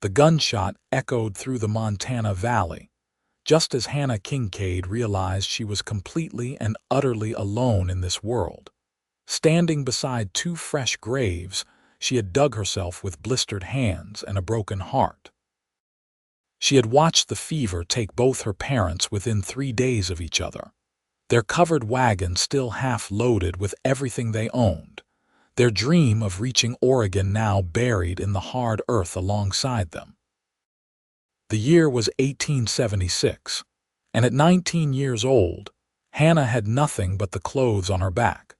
The gunshot echoed through the Montana Valley, just as Hannah Kincaid realized she was completely and utterly alone in this world. Standing beside two fresh graves, she had dug herself with blistered hands and a broken heart. She had watched the fever take both her parents within 3 days of each other, their covered wagon still half loaded with everything they owned, their dream of reaching Oregon now buried in the hard earth alongside them. The year was 1876, and at 19 years old, Hannah had nothing but the clothes on her back,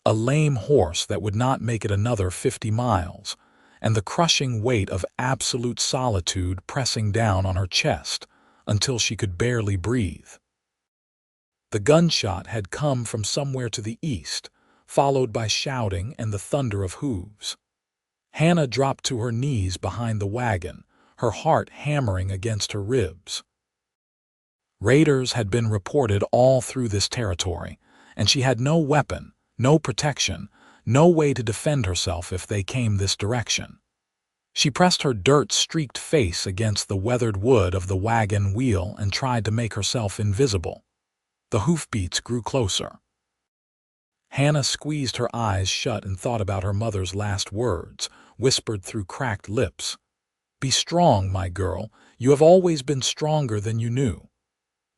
a lame horse that would not make it another 50 miles, and the crushing weight of absolute solitude pressing down on her chest until she could barely breathe. The gunshot had come from somewhere to the east, followed by shouting and the thunder of hooves. Hannah dropped to her knees behind the wagon, her heart hammering against her ribs. Raiders had been reported all through this territory, and she had no weapon, no protection, no way to defend herself if they came this direction. She pressed her dirt-streaked face against the weathered wood of the wagon wheel and tried to make herself invisible. The hoofbeats grew closer. Hannah squeezed her eyes shut and thought about her mother's last words, whispered through cracked lips. "Be strong, my girl. You have always been stronger than you knew."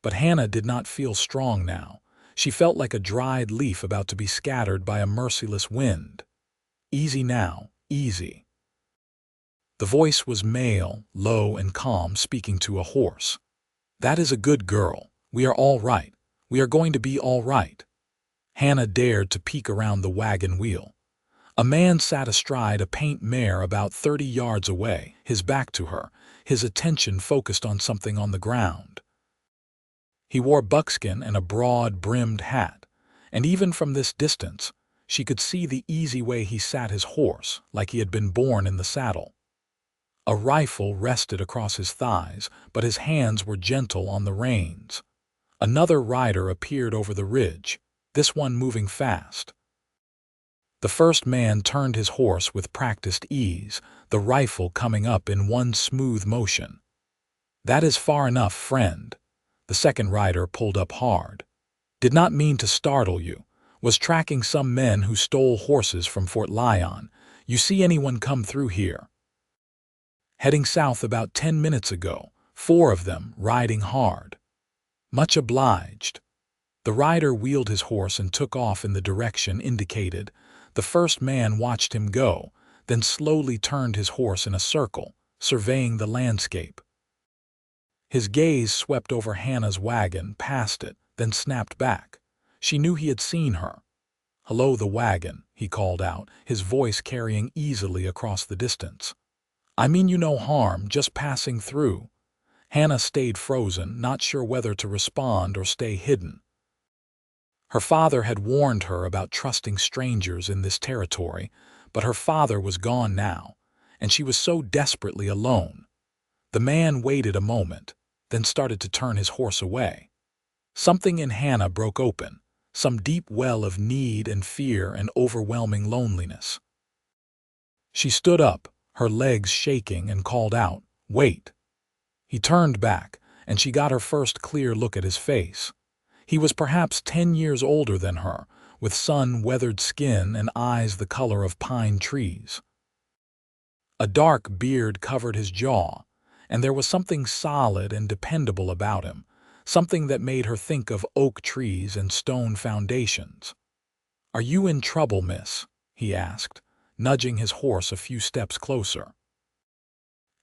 But Hannah did not feel strong now. She felt like a dried leaf about to be scattered by a merciless wind. "Easy now, easy." The voice was male, low and calm, speaking to a horse. "That is a good girl. We are all right. We are going to be all right." Hannah dared to peek around the wagon wheel. A man sat astride a paint mare about 30 yards away, his back to her, his attention focused on something on the ground. He wore buckskin and a broad-brimmed hat, and even from this distance, she could see the easy way he sat his horse, like he had been born in the saddle. A rifle rested across his thighs, but his hands were gentle on the reins. Another rider appeared over the ridge, this one moving fast. The first man turned his horse with practiced ease, the rifle coming up in one smooth motion. "That is far enough, friend." The second rider pulled up hard. "Did not mean to startle you. Was tracking some men who stole horses from Fort Lyon. You see anyone come through here?" "Heading south about 10 minutes ago, 4 of them, riding hard." "Much obliged." The rider wheeled his horse and took off in the direction indicated. The first man watched him go, then slowly turned his horse in a circle, surveying the landscape. His gaze swept over Hannah's wagon, past it, then snapped back. She knew he had seen her. "Hello, the wagon," he called out, his voice carrying easily across the distance. "I mean you no harm, just passing through." Hannah stayed frozen, not sure whether to respond or stay hidden. Her father had warned her about trusting strangers in this territory, but her father was gone now, and she was so desperately alone. The man waited a moment, then started to turn his horse away. Something in Hannah broke open, some deep well of need and fear and overwhelming loneliness. She stood up, her legs shaking, and called out, "Wait." He turned back, and she got her first clear look at his face. He was perhaps 10 years older than her, with sun-weathered skin and eyes the color of pine trees. A dark beard covered his jaw, and there was something solid and dependable about him, something that made her think of oak trees and stone foundations. "Are you in trouble, miss?" he asked, nudging his horse a few steps closer.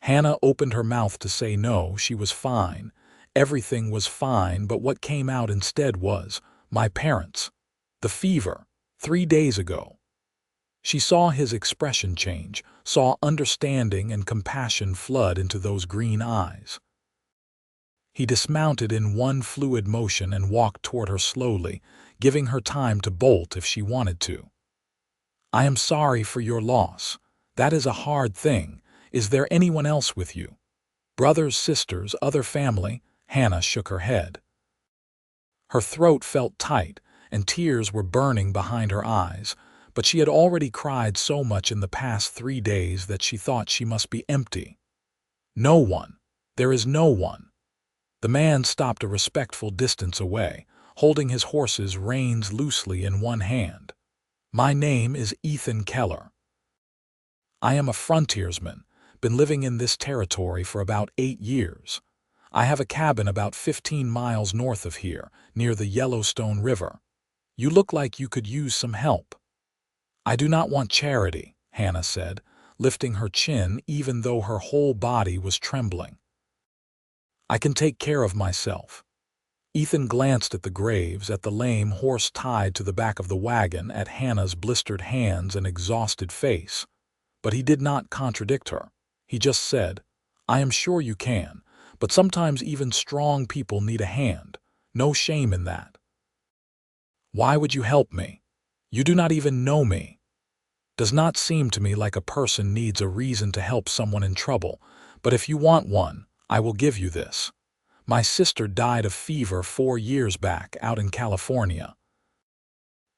Hannah opened her mouth to say no, she was fine. Everything was fine, but what came out instead was, "My parents. The fever. 3 days ago." She saw his expression change, saw understanding and compassion flood into those green eyes. He dismounted in one fluid motion and walked toward her slowly, giving her time to bolt if she wanted to. "I am sorry for your loss. That is a hard thing. Is there anyone else with you? Brothers, sisters, other family?" Hannah shook her head. Her throat felt tight, and tears were burning behind her eyes, but she had already cried so much in the past 3 days that she thought she must be empty. No one. There is no one. The man stopped a respectful distance away, holding his horse's reins loosely in one hand. My name is Ethan Keller. I am a frontiersman, been living in this territory for about 8 years. I have a cabin about 15 miles north of here, near the Yellowstone River. You look like you could use some help. I do not want charity, Hannah said, lifting her chin even though her whole body was trembling. I can take care of myself. Ethan glanced at the graves, at the lame horse tied to the back of the wagon, at Hannah's blistered hands and exhausted face. But he did not contradict her. He just said, I am sure you can, but sometimes even strong people need a hand. No shame in that. Why would you help me? You do not even know me. Does not seem to me like a person needs a reason to help someone in trouble, but if you want one, I will give you this. My sister died of fever 4 years back out in California.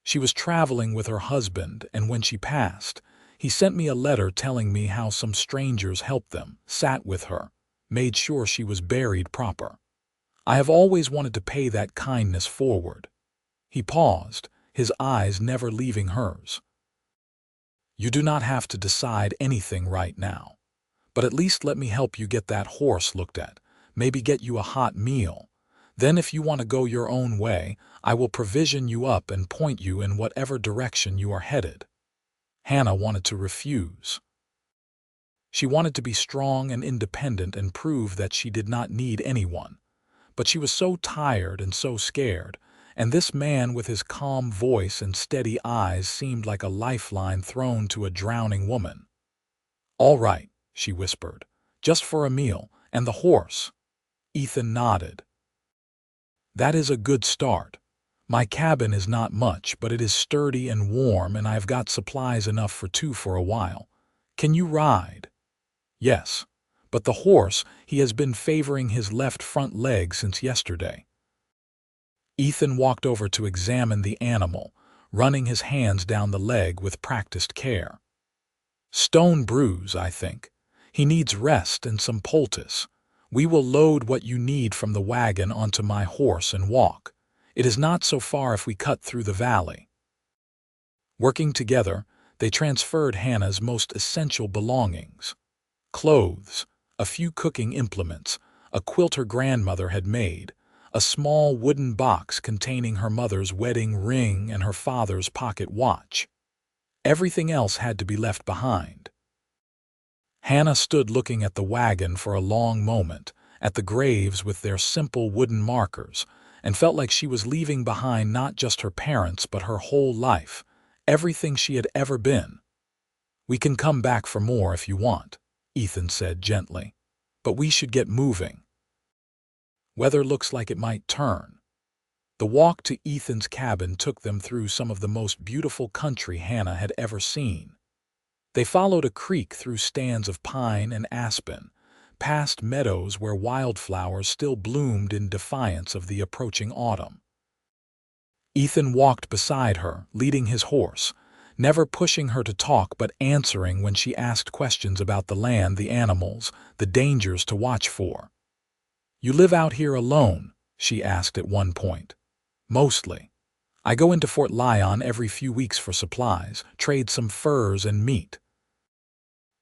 She was traveling with her husband, and when she passed, he sent me a letter telling me how some strangers helped them, sat with her, made sure she was buried proper. I have always wanted to pay that kindness forward. He paused, his eyes never leaving hers. You do not have to decide anything right now, but at least let me help you get that horse looked at, maybe get you a hot meal. Then if you want to go your own way, I will provision you up and point you in whatever direction you are headed. Hannah wanted to refuse. She wanted to be strong and independent and prove that she did not need anyone. But she was so tired and so scared, and this man with his calm voice and steady eyes seemed like a lifeline thrown to a drowning woman. All right, she whispered, just for a meal, and the horse. Ethan nodded. That is a good start. My cabin is not much, but it is sturdy and warm, and I have got supplies enough for 2 for a while. Can you ride? Yes, but the horse, he has been favoring his left front leg since yesterday. Ethan walked over to examine the animal, running his hands down the leg with practiced care. Stone bruise, I think. He needs rest and some poultice. We will load what you need from the wagon onto my horse and walk. It is not so far if we cut through the valley. Working together, they transferred Hannah's most essential belongings. Clothes, a few cooking implements, a quilt her grandmother had made, a small wooden box containing her mother's wedding ring and her father's pocket watch. Everything else had to be left behind. Hannah stood looking at the wagon for a long moment, at the graves with their simple wooden markers, and felt like she was leaving behind not just her parents but her whole life, everything she had ever been. We can come back for more if you want, Ethan said gently, but we should get moving. Weather looks like it might turn. The walk to Ethan's cabin took them through some of the most beautiful country Hannah had ever seen. They followed a creek through stands of pine and aspen, past meadows where wildflowers still bloomed in defiance of the approaching autumn. Ethan walked beside her, leading his horse, never pushing her to talk but answering when she asked questions about the land, the animals, the dangers to watch for. You live out here alone? She asked at one point. Mostly. I go into Fort Lyon every few weeks for supplies, trade some furs and meat.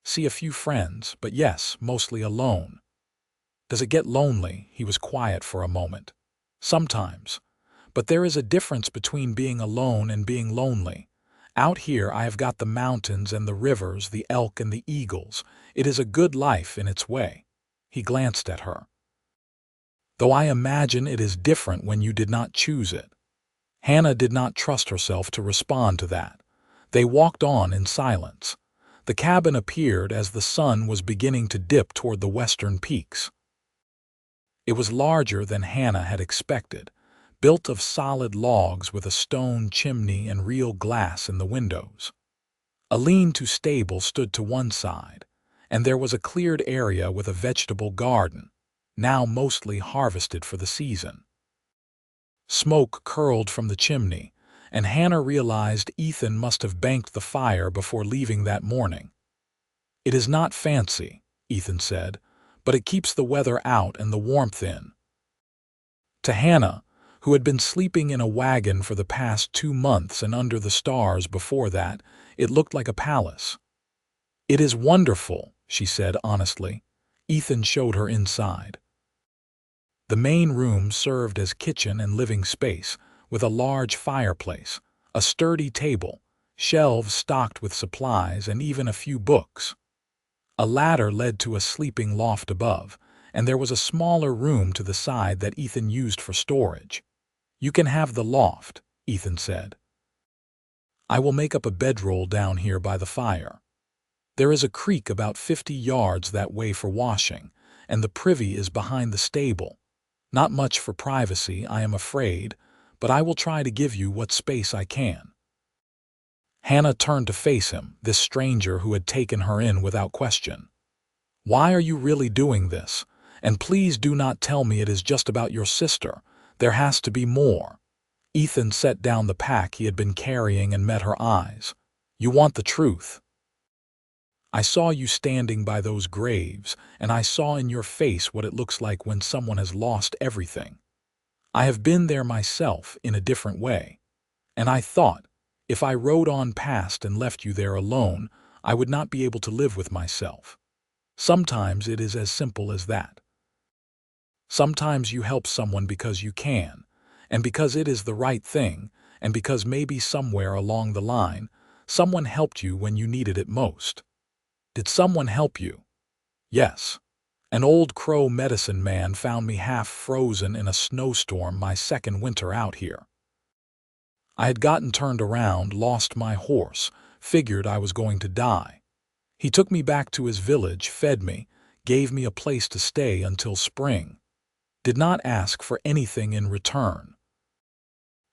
See a few friends, but yes, mostly alone. Does it get lonely? He was quiet for a moment. Sometimes. But there is a difference between being alone and being lonely. Out here I have got the mountains and the rivers, the elk and the eagles. It is a good life in its way. He glanced at her. Though I imagine it is different when you did not choose it. Hannah did not trust herself to respond to that. They walked on in silence. The cabin appeared as the sun was beginning to dip toward the western peaks. It was larger than Hannah had expected, built of solid logs with a stone chimney and real glass in the windows. A lean-to stable stood to one side, and there was a cleared area with a vegetable garden, now mostly harvested for the season. Smoke curled from the chimney, and Hannah realized Ethan must have banked the fire before leaving that morning. It is not fancy, Ethan said, but it keeps the weather out and the warmth in. To Hannah, who had been sleeping in a wagon for the past 2 months and under the stars before that, it looked like a palace. "It is wonderful," she said honestly. Ethan showed her inside. The main room served as kitchen and living space, with a large fireplace, a sturdy table, shelves stocked with supplies, and even a few books. A ladder led to a sleeping loft above, and there was a smaller room to the side that Ethan used for storage. "You can have the loft," Ethan said. "I will make up a bedroll down here by the fire. There is a creek about 50 yards that way for washing, and the privy is behind the stable. Not much for privacy, I am afraid, but I will try to give you what space I can." Hannah turned to face him, this stranger who had taken her in without question. "Why are you really doing this? And please do not tell me it is just about your sister. There has to be more." Ethan set down the pack he had been carrying and met her eyes. "You want the truth. I saw you standing by those graves, and I saw in your face what it looks like when someone has lost everything. I have been there myself in a different way, and I thought, if I rode on past and left you there alone, I would not be able to live with myself. Sometimes it is as simple as that. Sometimes you help someone because you can, and because it is the right thing, and because maybe somewhere along the line, someone helped you when you needed it most." "Did someone help you?" "Yes. An old Crow medicine man found me half frozen in a snowstorm my second winter out here. I had gotten turned around, lost my horse, figured I was going to die. He took me back to his village, fed me, gave me a place to stay until spring. Did not ask for anything in return.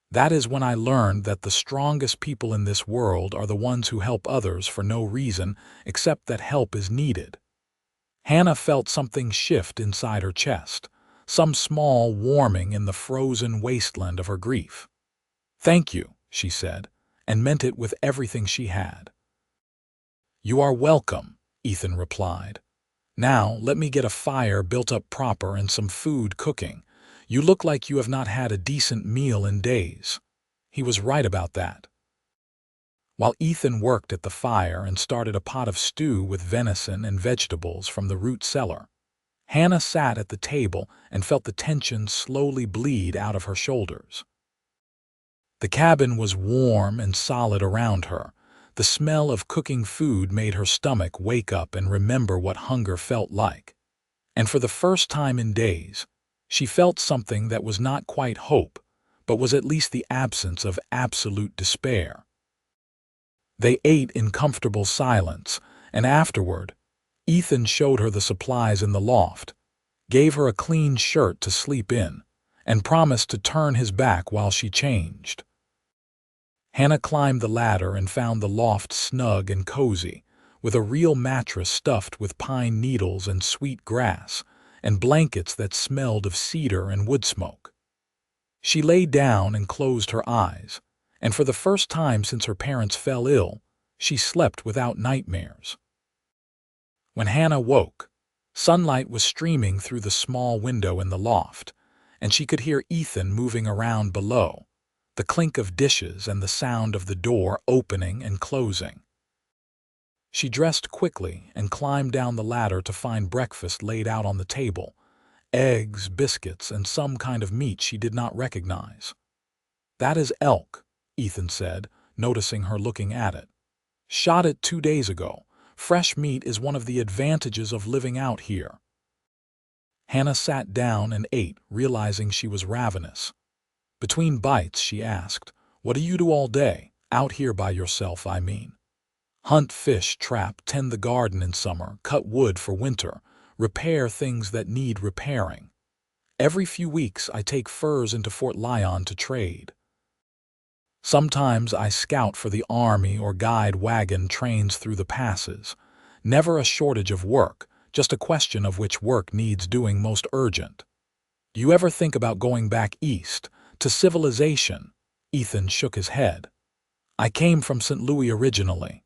That is when I learned that the strongest people in this world are the ones who help others for no reason except that help is needed." Hannah felt something shift inside her chest, some small warming in the frozen wasteland of her grief. "Thank you," she said, and meant it with everything she had. "You are welcome," Ethan replied. "Now let me get a fire built up proper and some food cooking. You look like you have not had a decent meal in days." He was right about that. While Ethan worked at the fire and started a pot of stew with venison and vegetables from the root cellar, Hannah sat at the table and felt the tension slowly bleed out of her shoulders. The cabin was warm and solid around her. The smell of cooking food made her stomach wake up and remember what hunger felt like. And for the first time in days, she felt something that was not quite hope, but was at least the absence of absolute despair. They ate in comfortable silence, and afterward, Ethan showed her the supplies in the loft, gave her a clean shirt to sleep in, and promised to turn his back while she changed. Hannah climbed the ladder and found the loft snug and cozy, with a real mattress stuffed with pine needles and sweet grass, and blankets that smelled of cedar and wood smoke. She lay down and closed her eyes, and for the first time since her parents fell ill, she slept without nightmares. When Hannah woke, sunlight was streaming through the small window in the loft, and she could hear Ethan moving around below, the clink of dishes and the sound of the door opening and closing. She dressed quickly and climbed down the ladder to find breakfast laid out on the table, eggs, biscuits, and some kind of meat she did not recognize. "That is elk," Ethan said, noticing her looking at it. "Shot it 2 days ago. Fresh meat is one of the advantages of living out here." Hannah sat down and ate, realizing she was ravenous. Between bites, she asked, "What do you do all day? Out here by yourself, I mean." "Hunt, fish, trap, tend the garden in summer, cut wood for winter, repair things that need repairing. Every few weeks I take furs into Fort Lyon to trade. Sometimes I scout for the army or guide wagon trains through the passes. Never a shortage of work, just a question of which work needs doing most urgent." "Do you ever think about going back east, to civilization?" Ethan shook his head. "I came from St. Louis originally.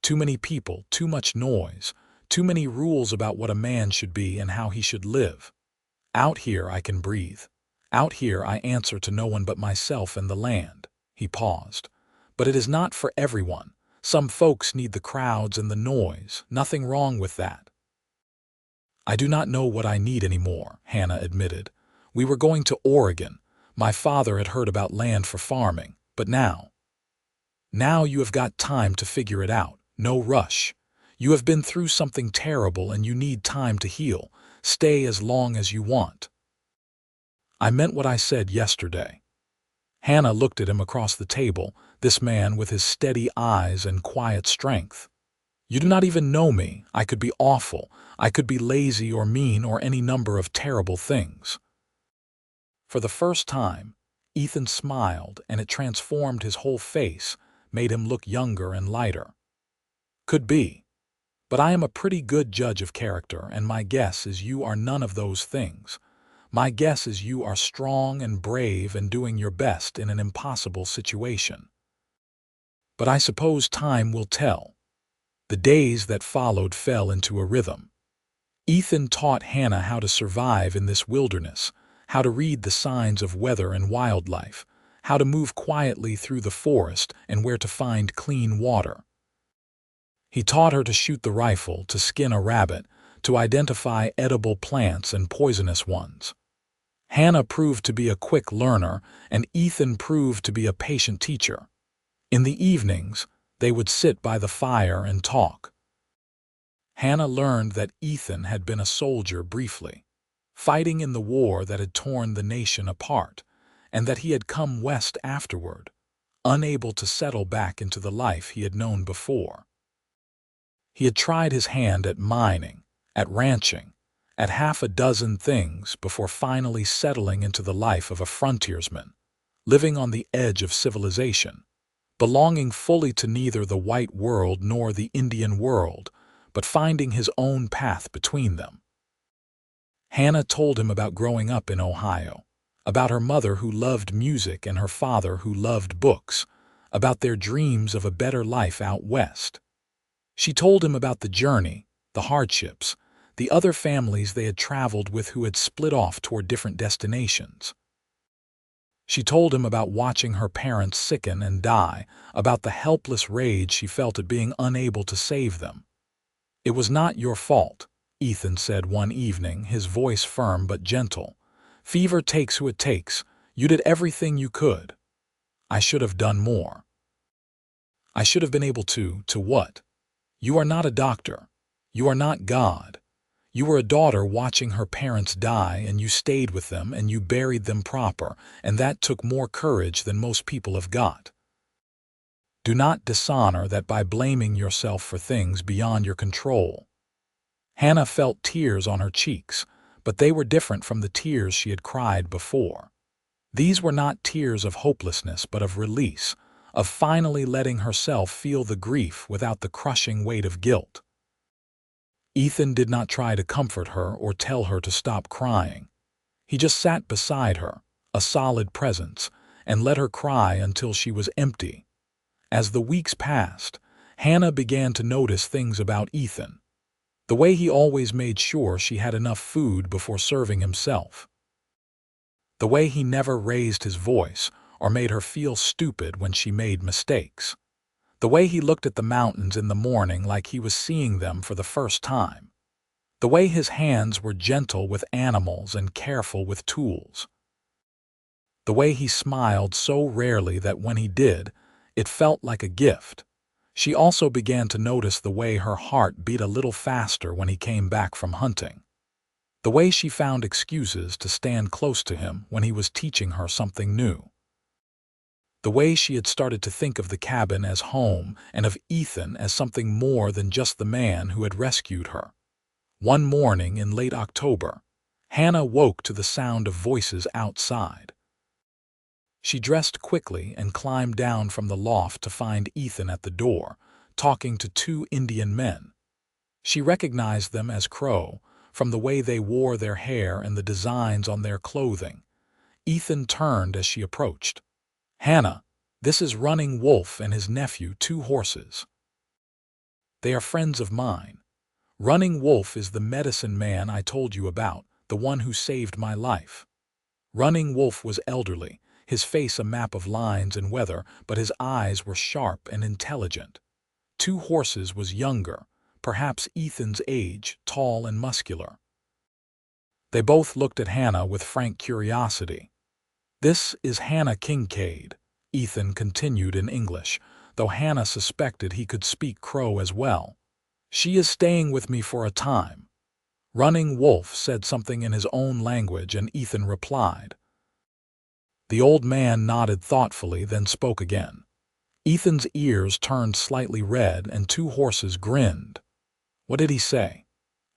Too many people, too much noise, Too many rules about what a man should be and how he should live. Out here I can breathe. Out here I answer to no one but myself and the land." He paused. "But it is not for everyone. Some folks need the crowds and the noise. Nothing wrong with that." "I do not know what I need anymore," Hannah admitted. "We were going to Oregon. My father had heard about land for farming. But now you have got time to figure it out. No rush. You have been through something terrible and you need time to heal. Stay as long as you want." "I meant what I said yesterday." Hannah looked at him across the table, this man with his steady eyes and quiet strength. "You do not even know me. I could be awful. I could be lazy or mean or any number of terrible things." For the first time, Ethan smiled, and it transformed his whole face, made him look younger and lighter. "Could be. But I am a pretty good judge of character, and my guess is you are none of those things. My guess is you are strong and brave and doing your best in an impossible situation. But I suppose time will tell." The days that followed fell into a rhythm. Ethan taught Hannah how to survive in this wilderness, how to read the signs of weather and wildlife, how to move quietly through the forest and where to find clean water. He taught her to shoot the rifle, to skin a rabbit, to identify edible plants and poisonous ones. Hannah proved to be a quick learner, and Ethan proved to be a patient teacher. In the evenings, they would sit by the fire and talk. Hannah learned that Ethan had been a soldier briefly, fighting in the war that had torn the nation apart, and that he had come west afterward, unable to settle back into the life he had known before. He had tried his hand at mining, at ranching, at half a dozen things before finally settling into the life of a frontiersman, living on the edge of civilization, belonging fully to neither the white world nor the Indian world, but finding his own path between them. Hannah told him about growing up in Ohio, about her mother who loved music and her father who loved books, about their dreams of a better life out west. She told him about the journey, the hardships, the other families they had traveled with who had split off toward different destinations. She told him about watching her parents sicken and die, about the helpless rage she felt at being unable to save them. "It was not your fault," Ethan said one evening, his voice firm but gentle. "Fever takes who it takes. You did everything you could. I should have done more. I should have been able to what? You are not a doctor. You are not God. You were a daughter watching her parents die, and you stayed with them and you buried them proper, and that took more courage than most people have got. Do not dishonor that by blaming yourself for things beyond your control." Hannah felt tears on her cheeks, but they were different from the tears she had cried before. These were not tears of hopelessness, but of release, of finally letting herself feel the grief without the crushing weight of guilt. Ethan did not try to comfort her or tell her to stop crying. He just sat beside her, a solid presence, and let her cry until she was empty. As the weeks passed, Hannah began to notice things about Ethan. The way he always made sure she had enough food before serving himself. The way he never raised his voice or made her feel stupid when she made mistakes. The way he looked at the mountains in the morning like he was seeing them for the first time. The way his hands were gentle with animals and careful with tools. The way he smiled so rarely that when he did, it felt like a gift. She also began to notice the way her heart beat a little faster when he came back from hunting. The way she found excuses to stand close to him when he was teaching her something new. The way she had started to think of the cabin as home and of Ethan as something more than just the man who had rescued her. One morning in late October, Hannah woke to the sound of voices outside. She dressed quickly and climbed down from the loft to find Ethan at the door, talking to two Indian men. She recognized them as Crow, from the way they wore their hair and the designs on their clothing. Ethan turned as she approached. "Hannah, this is Running Wolf and his nephew, 2 Horses. They are friends of mine. Running Wolf is the medicine man I told you about, the one who saved my life. Running Wolf was elderly, his face a map of lines and weather, but his eyes were sharp and intelligent. Two Horses was younger, perhaps Ethan's age, tall and muscular. They both looked at Hannah with frank curiosity. "This is Hannah Kincaid," Ethan continued in English, though Hannah suspected he could speak Crow as well. "She is staying with me for a time." Running Wolf said something in his own language, and Ethan replied. The old man nodded thoughtfully, then spoke again. Ethan's ears turned slightly red, and Two Horses grinned. "What did he say?"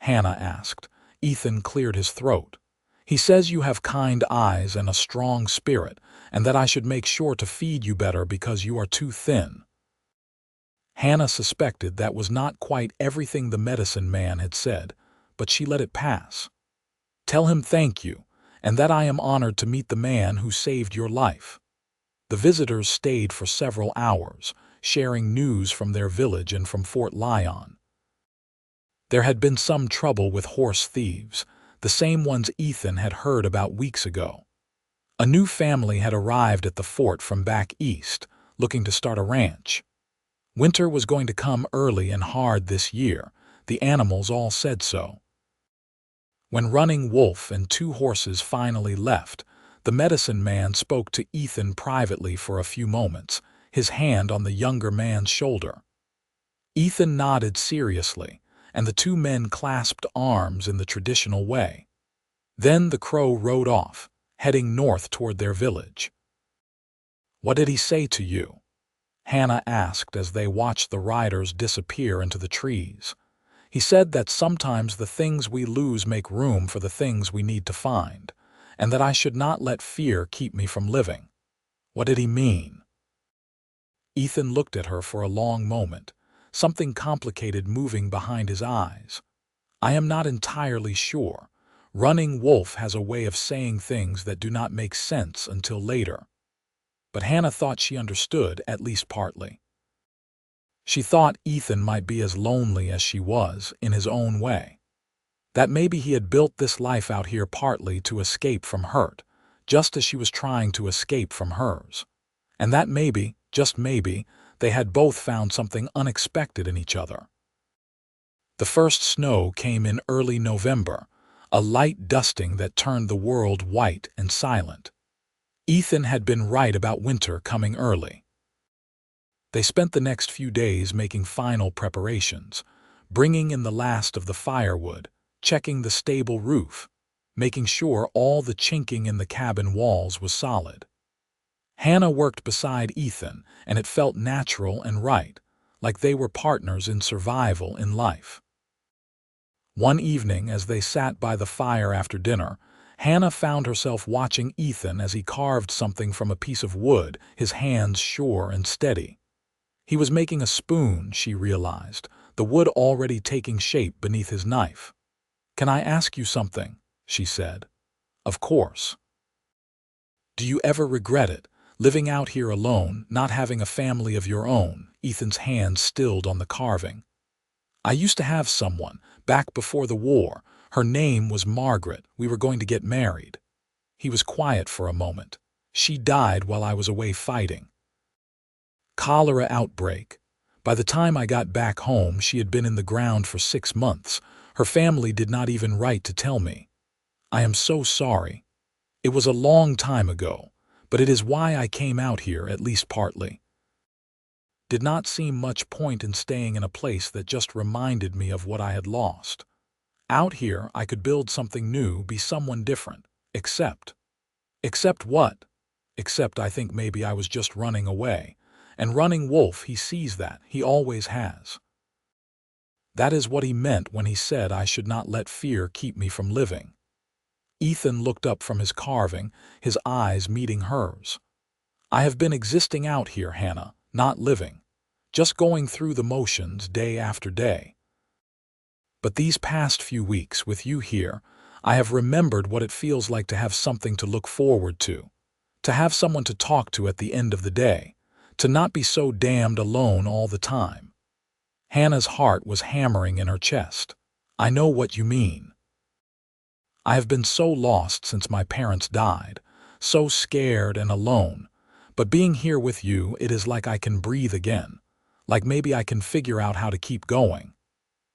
Hannah asked. Ethan cleared his throat. "He says you have kind eyes and a strong spirit, and that I should make sure to feed you better because you are too thin." Hannah suspected that was not quite everything the medicine man had said, but she let it pass. "Tell him thank you, and that I am honored to meet the man who saved your life." The visitors stayed for several hours, sharing news from their village and from Fort Lyon. There had been some trouble with horse thieves, the same ones Ethan had heard about weeks ago. A new family had arrived at the fort from back east, looking to start a ranch. Winter was going to come early and hard this year, the animals all said so. When Running Wolf and Two Horses finally left, the medicine man spoke to Ethan privately for a few moments, his hand on the younger man's shoulder. Ethan nodded seriously, and the two men clasped arms in the traditional way. Then the Crow rode off, heading north toward their village. "What did he say to you?" Hannah asked as they watched the riders disappear into the trees. "He said that sometimes the things we lose make room for the things we need to find, and that I should not let fear keep me from living." "What did he mean?" Ethan looked at her for a long moment, something complicated moving behind his eyes. "I am not entirely sure. Running Wolf has a way of saying things that do not make sense until later." But Hannah thought she understood, at least partly. She thought Ethan might be as lonely as she was, in his own way. That maybe he had built this life out here partly to escape from hurt, just as she was trying to escape from hers. And that maybe, just maybe, they had both found something unexpected in each other. The first snow came in early November, a light dusting that turned the world white and silent. Ethan had been right about winter coming early. They spent the next few days making final preparations, bringing in the last of the firewood, checking the stable roof, making sure all the chinking in the cabin walls was solid. Hannah worked beside Ethan, and it felt natural and right, like they were partners in survival in life. One evening, as they sat by the fire after dinner, Hannah found herself watching Ethan as he carved something from a piece of wood, his hands sure and steady. He was making a spoon, she realized, the wood already taking shape beneath his knife. "Can I ask you something?" she said. "Of course." "Do you ever regret it, living out here alone, not having a family of your own?" Ethan's hands stilled on the carving. "I used to have someone, back before the war. Her name was Margaret. We were going to get married." He was quiet for a moment. "She died while I was away fighting. Cholera outbreak. By the time I got back home, she had been in the ground for 6 months. Her family did not even write to tell me. I am so sorry. It was a long time ago, but it is why I came out here, at least partly. Did not seem much point in staying in a place that just reminded me of what I had lost. Out here, I could build something new, be someone different. Except what? Except I think maybe I was just running away. And Running Wolf, he sees that. He always has. That is what he meant when he said I should not let fear keep me from living." Ethan looked up from his carving, his eyes meeting hers. "I have been existing out here, Hannah, not living. Just going through the motions day after day. But these past few weeks with you here, I have remembered what it feels like to have something to look forward to have someone to talk to at the end of the day, to not be so damned alone all the time." Hannah's heart was hammering in her chest. I know what you mean. I have been so lost since my parents died, so scared and alone. But being here with you, it is like I can breathe again. Like maybe I can figure out how to keep going.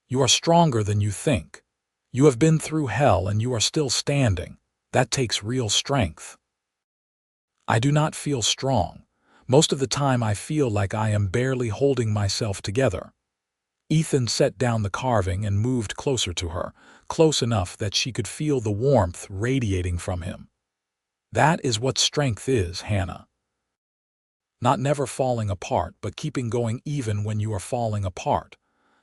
You are stronger than you think. You have been through hell and you are still standing. That takes real strength. I do not feel strong. Most of the time I feel like I am barely holding myself together. Ethan set down the carving and moved closer to her, close enough that she could feel the warmth radiating from him. That is what strength is, Hannah. Not never falling apart, but keeping going even when you are falling apart.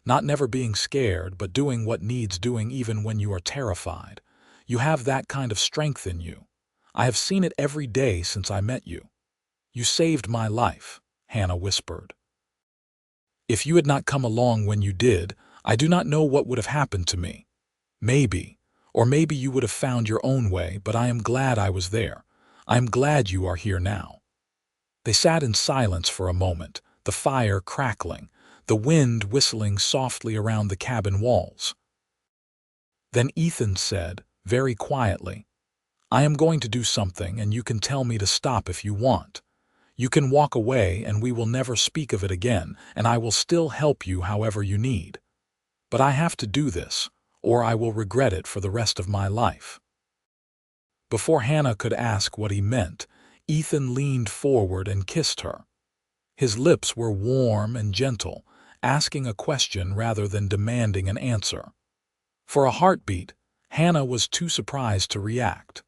Not never being scared, but doing what needs doing even when you are terrified. You have that kind of strength in you. I have seen it every day since I met you. You saved my life, Hannah whispered. If you had not come along when you did, I do not know what would have happened to me. Maybe, or maybe you would have found your own way, but I am glad I was there. I am glad you are here now. They sat in silence for a moment, the fire crackling, the wind whistling softly around the cabin walls. Then Ethan said, very quietly, I am going to do something and you can tell me to stop if you want. You can walk away and we will never speak of it again, and I will still help you however you need. But I have to do this, or I will regret it for the rest of my life. Before Hannah could ask what he meant, Ethan leaned forward and kissed her. His lips were warm and gentle, asking a question rather than demanding an answer. For a heartbeat, Hannah was too surprised to react.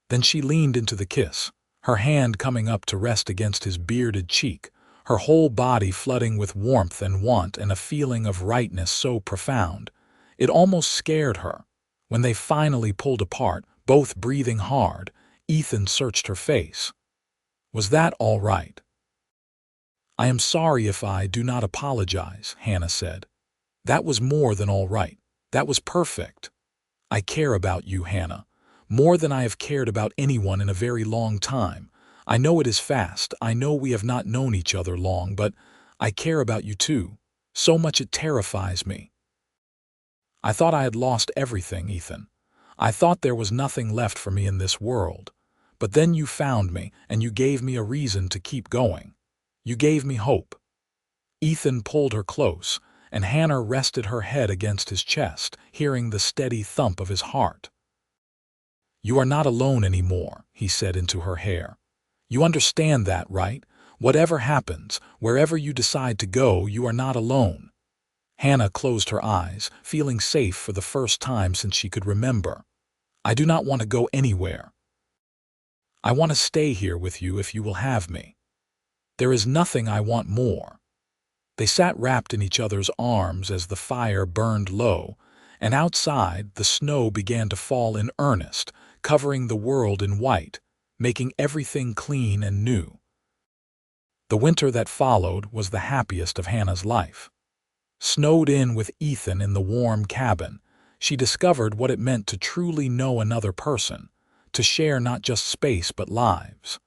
Then she leaned into the kiss, her hand coming up to rest against his bearded cheek, her whole body flooding with warmth and want and a feeling of rightness so profound. It almost scared her. When they finally pulled apart, both breathing hard, Ethan searched her face. Was that all right? I am sorry if I do not apologize, Hannah said. That was more than all right. That was perfect. I care about you, Hannah, more than I have cared about anyone in a very long time. I know it is fast. I know we have not known each other long, but I care about you too. So much it terrifies me. I thought I had lost everything, Ethan. I thought there was nothing left for me in this world. But then you found me, and you gave me a reason to keep going. You gave me hope. Ethan pulled her close, and Hannah rested her head against his chest, hearing the steady thump of his heart. You are not alone anymore, he said into her hair. You understand that, right? Whatever happens, wherever you decide to go, you are not alone. Hannah closed her eyes, feeling safe for the first time since she could remember. I do not want to go anywhere. I want to stay here with you if you will have me. There is nothing I want more. They sat wrapped in each other's arms as the fire burned low, and outside the snow began to fall in earnest, covering the world in white, making everything clean and new. The winter that followed was the happiest of Hannah's life. Snowed in with Ethan in the warm cabin, she discovered what it meant to truly know another person, to share not just space but lives.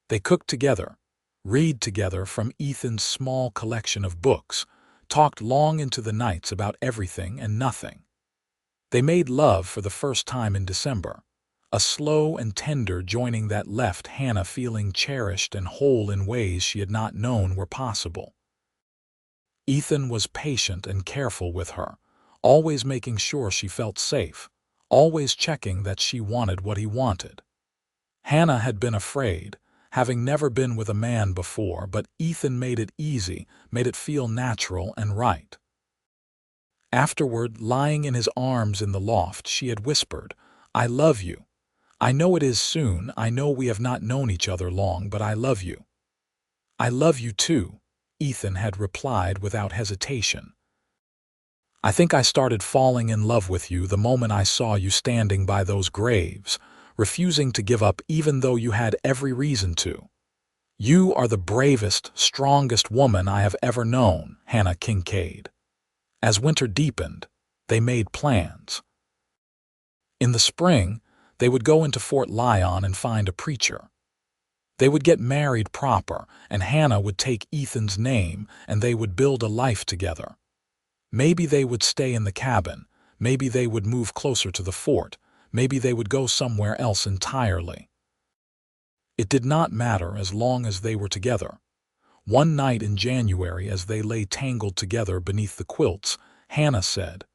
They cooked together, read together from Ethan's small collection of books, talked long into the nights about everything and nothing. They made love for the first time in December, a slow and tender joining that left Hannah feeling cherished and whole in ways she had not known were possible. Ethan was patient and careful with her, always making sure she felt safe, always checking that she wanted what he wanted. Hannah had been afraid, having never been with a man before, but Ethan made it easy, made it feel natural and right. Afterward, lying in his arms in the loft, she had whispered, I love you. I know it is soon, I know we have not known each other long, but I love you. I love you too, Ethan had replied without hesitation. I think I started falling in love with you the moment I saw you standing by those graves, refusing to give up even though you had every reason to. You are the bravest, strongest woman I have ever known, Hannah Kincaid. As winter deepened, they made plans. In the spring, they would go into Fort Lyon and find a preacher. They would get married proper, and Hannah would take Ethan's name, and they would build a life together. Maybe they would stay in the cabin. Maybe they would move closer to the fort. Maybe they would go somewhere else entirely. It did not matter as long as they were together. One night in January, as they lay tangled together beneath the quilts, Hannah said,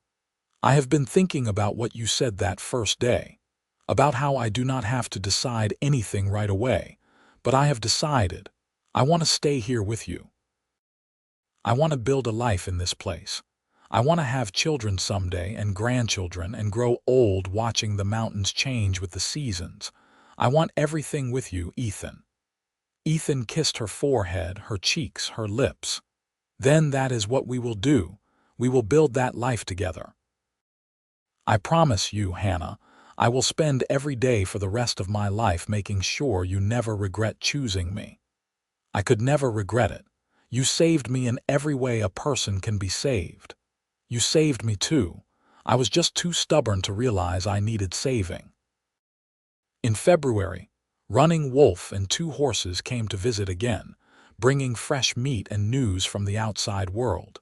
"I have been thinking about what you said that first day, about how I do not have to decide anything right away, but I have decided. I want to stay here with you. I want to build a life in this place. I want to have children someday and grandchildren and grow old watching the mountains change with the seasons. I want everything with you, Ethan." Ethan kissed her forehead, her cheeks, her lips. "Then that is what we will do. We will build that life together. I promise you, Hannah, I will spend every day for the rest of my life making sure you never regret choosing me. I could never regret it. You saved me in every way a person can be saved. You saved me too. I was just too stubborn to realize I needed saving." In February, Running Wolf and 2 horses came to visit again, bringing fresh meat and news from the outside world.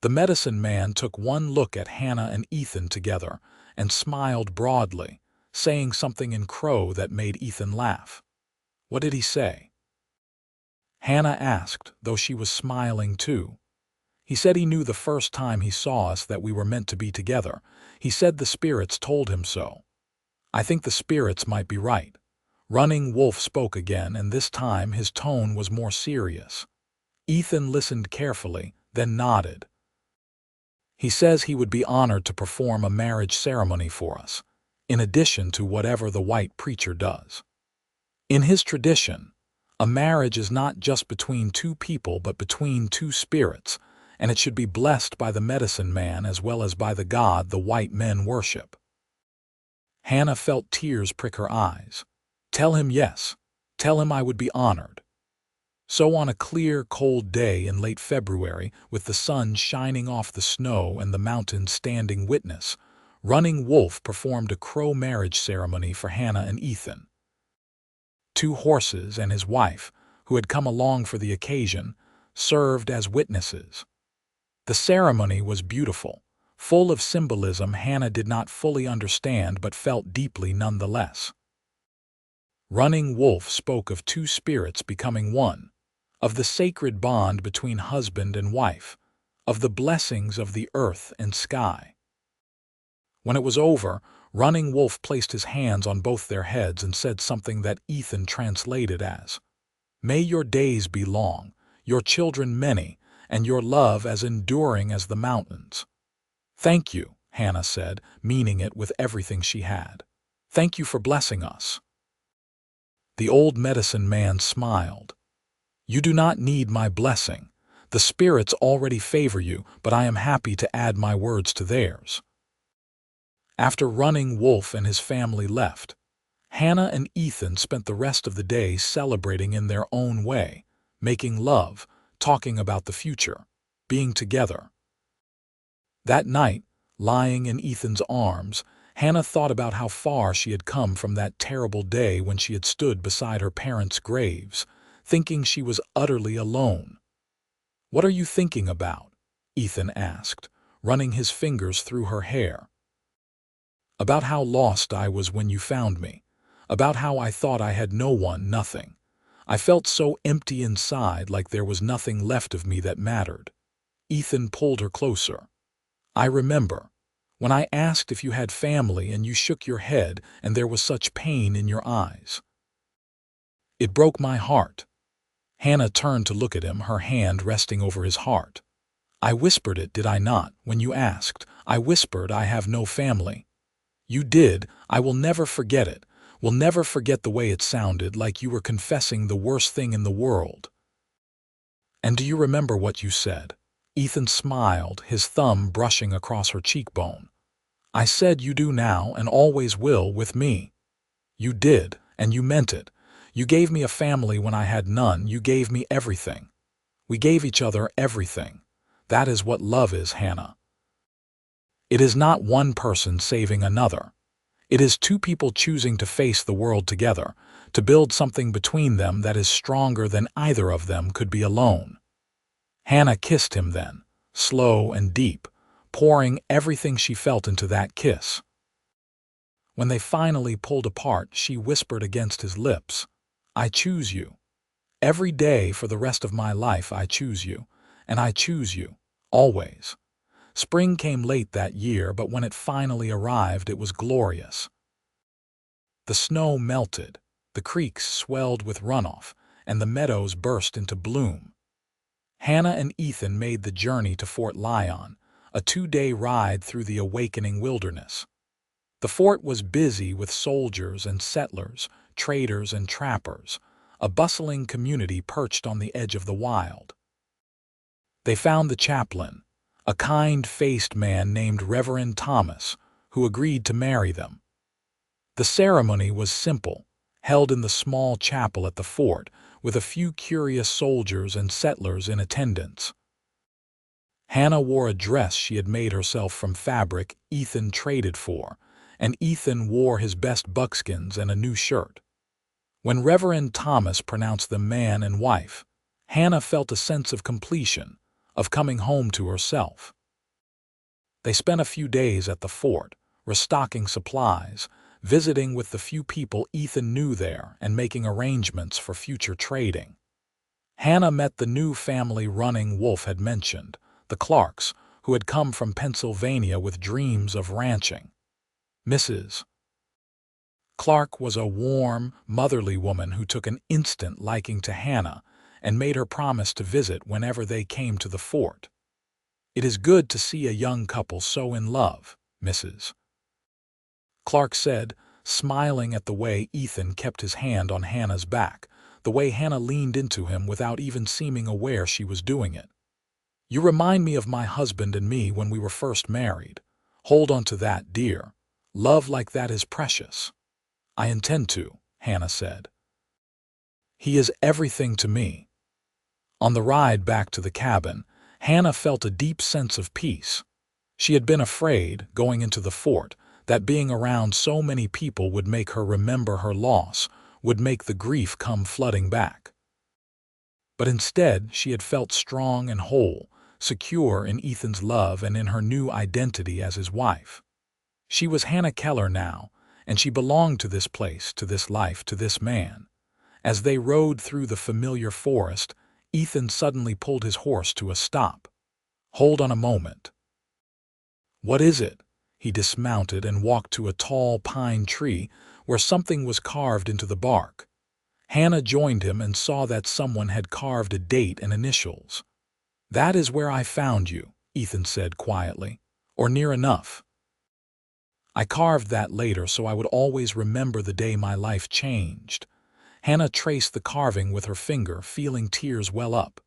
The medicine man took one look at Hannah and Ethan together and smiled broadly, saying something in Crow that made Ethan laugh. "What did he say?" Hannah asked, though she was smiling too. "He said he knew the first time he saw us that we were meant to be together. He said the spirits told him so. I think the spirits might be right." Running Wolf spoke again, and this time his tone was more serious. Ethan listened carefully, then nodded. "He says he would be honored to perform a marriage ceremony for us, in addition to whatever the white preacher does. In his tradition, a marriage is not just between 2 people but between 2 spirits, and it should be blessed by the medicine man as well as by the God the white men worship." Hannah felt tears prick her eyes. "Tell him yes. Tell him I would be honored." So on a clear, cold day in late February, with the sun shining off the snow and the mountains standing witness, Running Wolf performed a Crow marriage ceremony for Hannah and Ethan. 2 horses and his wife, who had come along for the occasion, served as witnesses. The ceremony was beautiful, full of symbolism Hannah did not fully understand but felt deeply nonetheless. Running Wolf spoke of 2 spirits becoming one, of the sacred bond between husband and wife, of the blessings of the earth and sky. When it was over, Running Wolf placed his hands on both their heads and said something that Ethan translated as, "May your days be long, your children many, and your love as enduring as the mountains." "Thank you," Hannah said, meaning it with everything she had. "Thank you for blessing us." The old medicine man smiled. "You do not need my blessing. The spirits already favor you, but I am happy to add my words to theirs." After Running Wolf and his family left, Hannah and Ethan spent the rest of the day celebrating in their own way, making love, talking about the future, being together. That night, lying in Ethan's arms, Hannah thought about how far she had come from that terrible day when she had stood beside her parents' graves, thinking she was utterly alone. "What are you thinking about?" Ethan asked, running his fingers through her hair. "About how lost I was when you found me, about how I thought I had no one, nothing. I felt so empty inside, like there was nothing left of me that mattered." Ethan pulled her closer. "I remember when I asked if you had family and you shook your head and there was such pain in your eyes. It broke my heart." Hannah turned to look at him, her hand resting over his heart. "I whispered it, did I not, when you asked? I whispered I have no family. You did. I will never forget it. Will never forget the way it sounded, like you were confessing the worst thing in the world." "And do you remember what you said?" Ethan smiled, his thumb brushing across her cheekbone. "I said you do now and always will with me." "You did, and you meant it. You gave me a family when I had none. You gave me everything. We gave each other everything. That is what love is, Hannah. It is not one person saving another. It is 2 people choosing to face the world together, to build something between them that is stronger than either of them could be alone." Hannah kissed him then, slow and deep, pouring everything she felt into that kiss. When they finally pulled apart, she whispered against his lips, "I choose you. Every day for the rest of my life I choose you, and I choose you, always." Spring came late that year, but when it finally arrived, it was glorious. The snow melted, the creeks swelled with runoff, and the meadows burst into bloom. Hannah and Ethan made the journey to Fort Lyon, a 2-day ride through the awakening wilderness. The fort was busy with soldiers and settlers, traders and trappers, a bustling community perched on the edge of the wild. They found the chaplain, a kind-faced man named Reverend Thomas, who agreed to marry them. The ceremony was simple, held in the small chapel at the fort, with a few curious soldiers and settlers in attendance. Hannah wore a dress she had made herself from fabric Ethan traded for, and Ethan wore his best buckskins and a new shirt. When Reverend Thomas pronounced them man and wife, Hannah felt a sense of completion, of coming home to herself. They spent a few days at the fort, restocking supplies, visiting with the few people Ethan knew there, and making arrangements for future trading. Hannah met the new family Running Wolf had mentioned, the Clarks, who had come from Pennsylvania with dreams of ranching. Mrs. Clark was a warm, motherly woman who took an instant liking to Hannah and made her promise to visit whenever they came to the fort. "It is good to see a young couple so in love," Mrs. Clark said, smiling at the way Ethan kept his hand on Hannah's back, the way Hannah leaned into him without even seeming aware she was doing it. "You remind me of my husband and me when we were first married. Hold on to that, dear. Love like that is precious." "I intend to," Hannah said. "He is everything to me." On the ride back to the cabin, Hannah felt a deep sense of peace. She had been afraid, going into the fort, that being around so many people would make her remember her loss, would make the grief come flooding back. But instead, she had felt strong and whole, secure in Ethan's love and in her new identity as his wife. She was Hannah Keller now, and she belonged to this place, to this life, to this man. As they rode through the familiar forest, Ethan suddenly pulled his horse to a stop. "Hold on a moment." "What is it?" He dismounted and walked to a tall pine tree where something was carved into the bark. Hannah joined him and saw that someone had carved a date and initials. "That is where I found you," Ethan said quietly, "or near enough. I carved that later so I would always remember the day my life changed." Hannah traced the carving with her finger, feeling tears well up.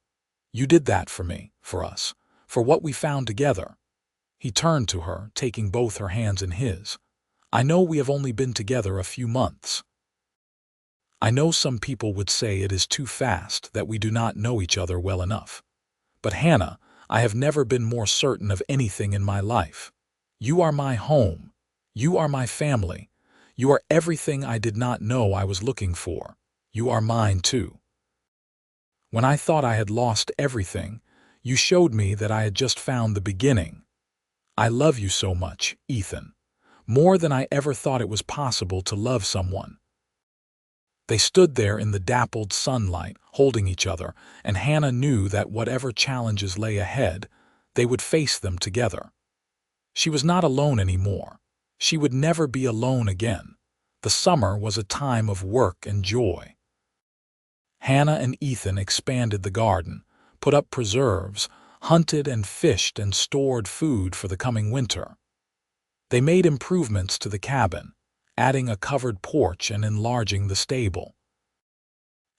"You did that for me, for us, for what we found together." He turned to her, taking both her hands in his. "I know we have only been together a few months. I know some people would say it is too fast, that we do not know each other well enough. But Hannah, I have never been more certain of anything in my life. You are my home. You are my family. You are everything I did not know I was looking for. You are mine too. When I thought I had lost everything, you showed me that I had just found the beginning. I love you so much, Ethan, more than I ever thought it was possible to love someone." They stood there in the dappled sunlight, holding each other, and Hannah knew that whatever challenges lay ahead, they would face them together. She was not alone anymore. She would never be alone again. The summer was a time of work and joy. Hannah and Ethan expanded the garden, put up preserves, hunted and fished and stored food for the coming winter. They made improvements to the cabin, adding a covered porch and enlarging the stable.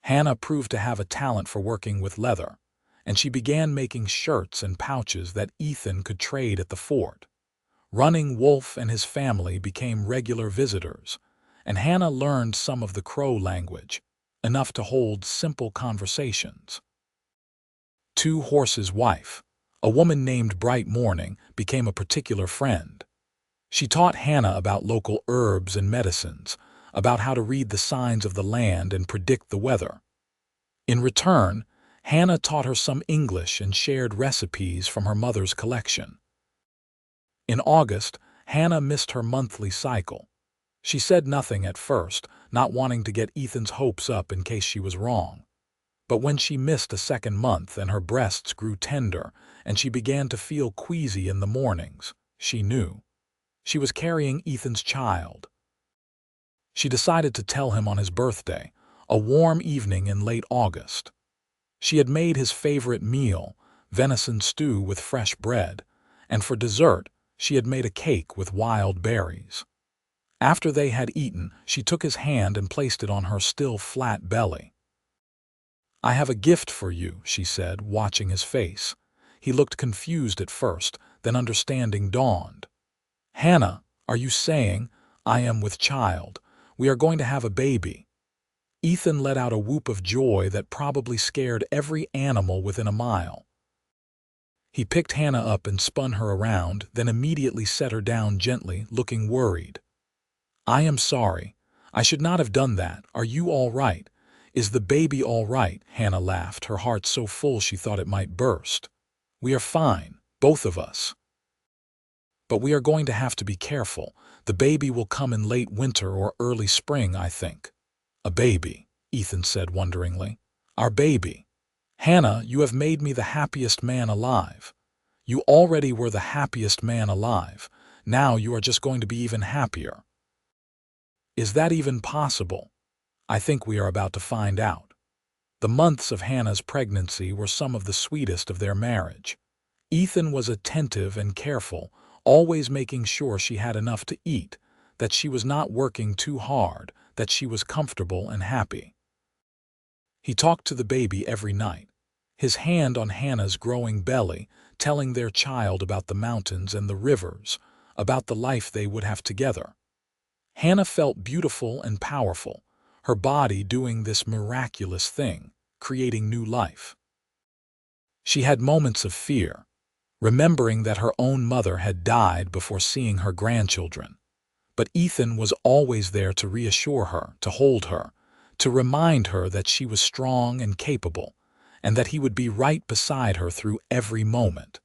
Hannah proved to have a talent for working with leather, and she began making shirts and pouches that Ethan could trade at the fort. Running Wolf and his family became regular visitors, and Hannah learned some of the Crow language, enough to hold simple conversations. Two Horses' wife, a woman named Bright Morning, became a particular friend. She taught Hannah about local herbs and medicines, about how to read the signs of the land and predict the weather. In return, Hannah taught her some English and shared recipes from her mother's collection. In August, Hannah missed her monthly cycle. She said nothing at first, not wanting to get Ethan's hopes up in case she was wrong. But when she missed a second month and her breasts grew tender and she began to feel queasy in the mornings, she knew. She was carrying Ethan's child. She decided to tell him on his birthday, a warm evening in late August. She had made his favorite meal, venison stew with fresh bread, and for dessert, she had made a cake with wild berries. After they had eaten, she took his hand and placed it on her still flat belly. "I have a gift for you," she said, watching his face. He looked confused at first, then understanding dawned. "Hannah, are you saying, I am with child? We are going to have a baby?" Ethan let out a whoop of joy that probably scared every animal within a mile. He picked Hannah up and spun her around, then immediately set her down gently, looking worried. "I am sorry. I should not have done that. Are you all right? Is the baby all right?" Hannah laughed, her heart so full she thought it might burst. "We are fine, both of us. But we are going to have to be careful. The baby will come in late winter or early spring, I think." "A baby," Ethan said wonderingly. "Our baby. Hannah, you have made me the happiest man alive. You already were the happiest man alive. Now you are just going to be even happier." "Is that even possible?" "I think we are about to find out." The months of Hannah's pregnancy were some of the sweetest of their marriage. Ethan was attentive and careful, always making sure she had enough to eat, that she was not working too hard, that she was comfortable and happy. He talked to the baby every night, his hand on Hannah's growing belly, telling their child about the mountains and the rivers, about the life they would have together. Hannah felt beautiful and powerful, her body doing this miraculous thing, creating new life. She had moments of fear, remembering that her own mother had died before seeing her grandchildren. But Ethan was always there to reassure her, to hold her, to remind her that she was strong and capable, and that he would be right beside her through every moment.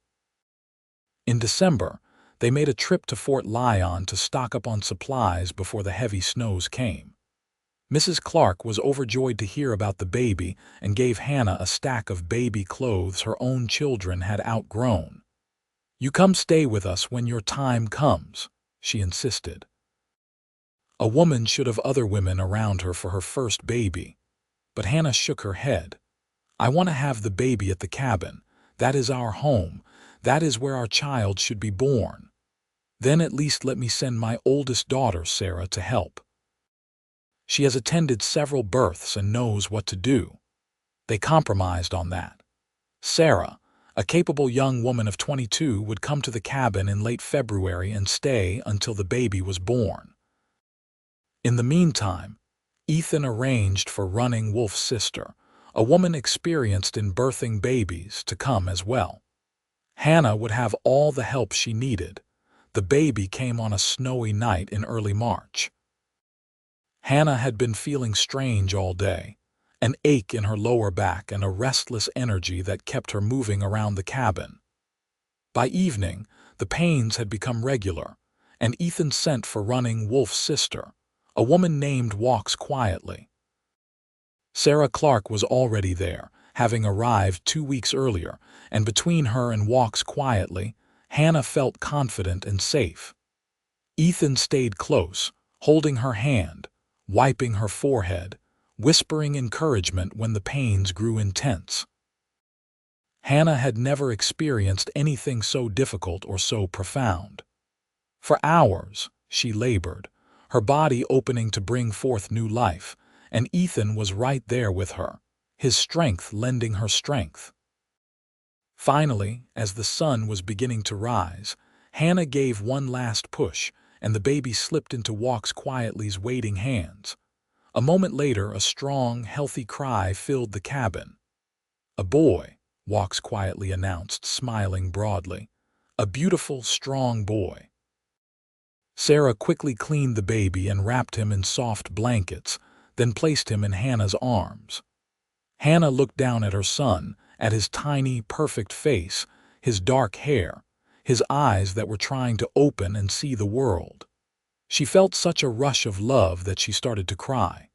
In December, they made a trip to Fort Lyon to stock up on supplies before the heavy snows came. Mrs. Clark was overjoyed to hear about the baby and gave Hannah a stack of baby clothes her own children had outgrown. "You come stay with us when your time comes," she insisted. A woman should have other women around her for her first baby. But Hannah shook her head. "I want to have the baby at the cabin. That is our home. That is where our child should be born. Then at least let me send my oldest daughter, Sarah, to help. She has attended several births and knows what to do." They compromised on that. Sarah, a capable young woman of 22, would come to the cabin in late February and stay until the baby was born. In the meantime, Ethan arranged for Running Wolf's sister, a woman experienced in birthing babies, to come as well. Hannah would have all the help she needed. The baby came on a snowy night in early March. Hannah had been feeling strange all day, an ache in her lower back and a restless energy that kept her moving around the cabin. By evening, the pains had become regular, and Ethan sent for Running Wolf's sister, a woman named Walks Quietly. Sarah Clark was already there, having arrived 2 weeks earlier, and between her and Walks Quietly, Hannah felt confident and safe. Ethan stayed close, holding her hand, wiping her forehead, whispering encouragement when the pains grew intense. Hannah had never experienced anything so difficult or so profound. For hours, she labored, her body opening to bring forth new life, and Ethan was right there with her, his strength lending her strength. Finally, as the sun was beginning to rise, Hannah gave one last push, and the baby slipped into Walks Quietly's waiting hands. A moment later, a strong, healthy cry filled the cabin. "A boy," Walks Quietly announced, smiling broadly. "A beautiful, strong boy." Sarah quickly cleaned the baby and wrapped him in soft blankets, then placed him in Hannah's arms. Hannah looked down at her son, at his tiny, perfect face, his dark hair, his eyes that were trying to open and see the world. She felt such a rush of love that she started to cry.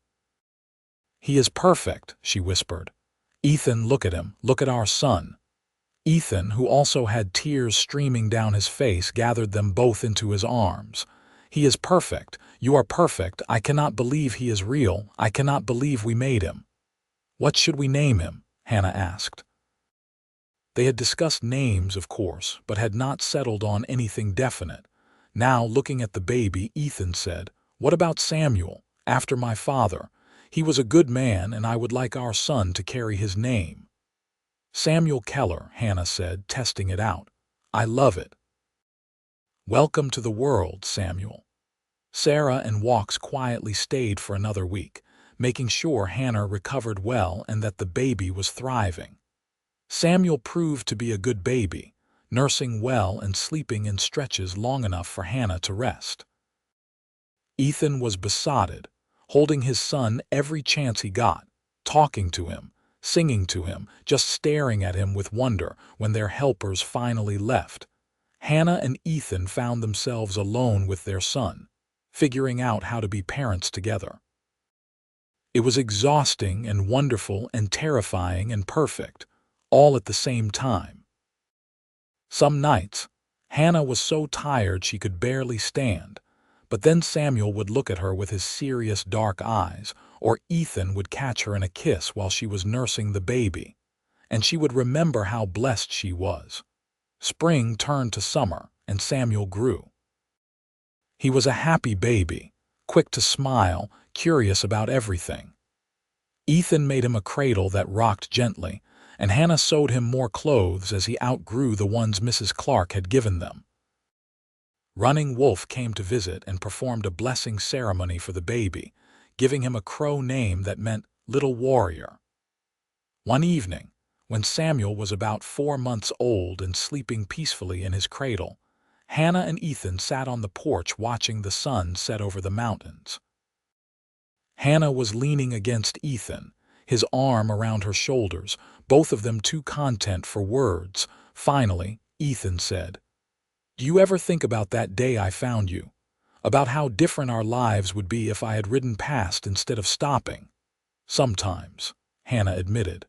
"He is perfect," she whispered. "Ethan, look at him. Look at our son." Ethan, who also had tears streaming down his face, gathered them both into his arms. "He is perfect. You are perfect. I cannot believe he is real. I cannot believe we made him." "What should we name him?" Hannah asked. They had discussed names, of course, but had not settled on anything definite. Now, looking at the baby, Ethan said, "What about Samuel, after my father? He was a good man, and I would like our son to carry his name." "Samuel Keller," Hannah said, testing it out. "I love it." "Welcome to the world, Samuel." Sarah and Walks quietly stayed for another week, making sure Hannah recovered well and that the baby was thriving. Samuel proved to be a good baby, nursing well and sleeping in stretches long enough for Hannah to rest. Ethan was besotted, holding his son every chance he got, talking to him, singing to him, just staring at him with wonder. When their helpers finally left, Hannah and Ethan found themselves alone with their son, figuring out how to be parents together. It was exhausting and wonderful and terrifying and perfect, all at the same time. Some nights, Hannah was so tired she could barely stand, but then Samuel would look at her with his serious dark eyes, or Ethan would catch her in a kiss while she was nursing the baby, and she would remember how blessed she was. Spring turned to summer, and Samuel grew. He was a happy baby, quick to smile, curious about everything. Ethan made him a cradle that rocked gently, and Hannah sewed him more clothes as he outgrew the ones Mrs. Clark had given them. Running Wolf came to visit and performed a blessing ceremony for the baby, giving him a crow name that meant little warrior. One evening, when Samuel was about 4 months old and sleeping peacefully in his cradle, Hannah and Ethan sat on the porch watching the sun set over the mountains. Hannah was leaning against Ethan, his arm around her shoulders, both of them too content for words. Finally, Ethan said, "Do you ever think about that day I found you? About how different our lives would be if I had ridden past instead of stopping?" "Sometimes," Hannah admitted.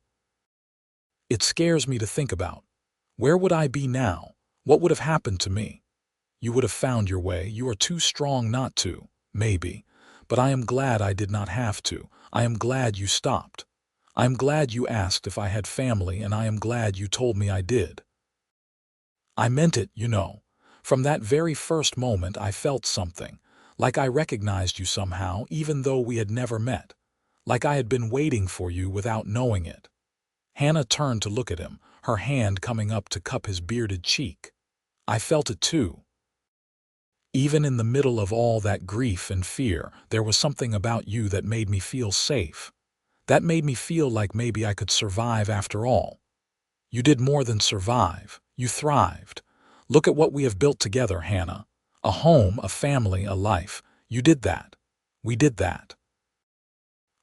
"It scares me to think about. Where would I be now? What would have happened to me?" "You would have found your way. You are too strong not to, maybe. But I am glad I did not have to. I am glad you stopped. I am glad you asked if I had family, and I am glad you told me I did. I meant it, you know. From that very first moment I felt something, like I recognized you somehow, even though we had never met. Like I had been waiting for you without knowing it." Hannah turned to look at him, her hand coming up to cup his bearded cheek. "I felt it too. Even in the middle of all that grief and fear, there was something about you that made me feel safe. That made me feel like maybe I could survive after all. You did more than survive. You thrived. Look at what we have built together, Hannah. A home, a family, a life. You did that. We did that."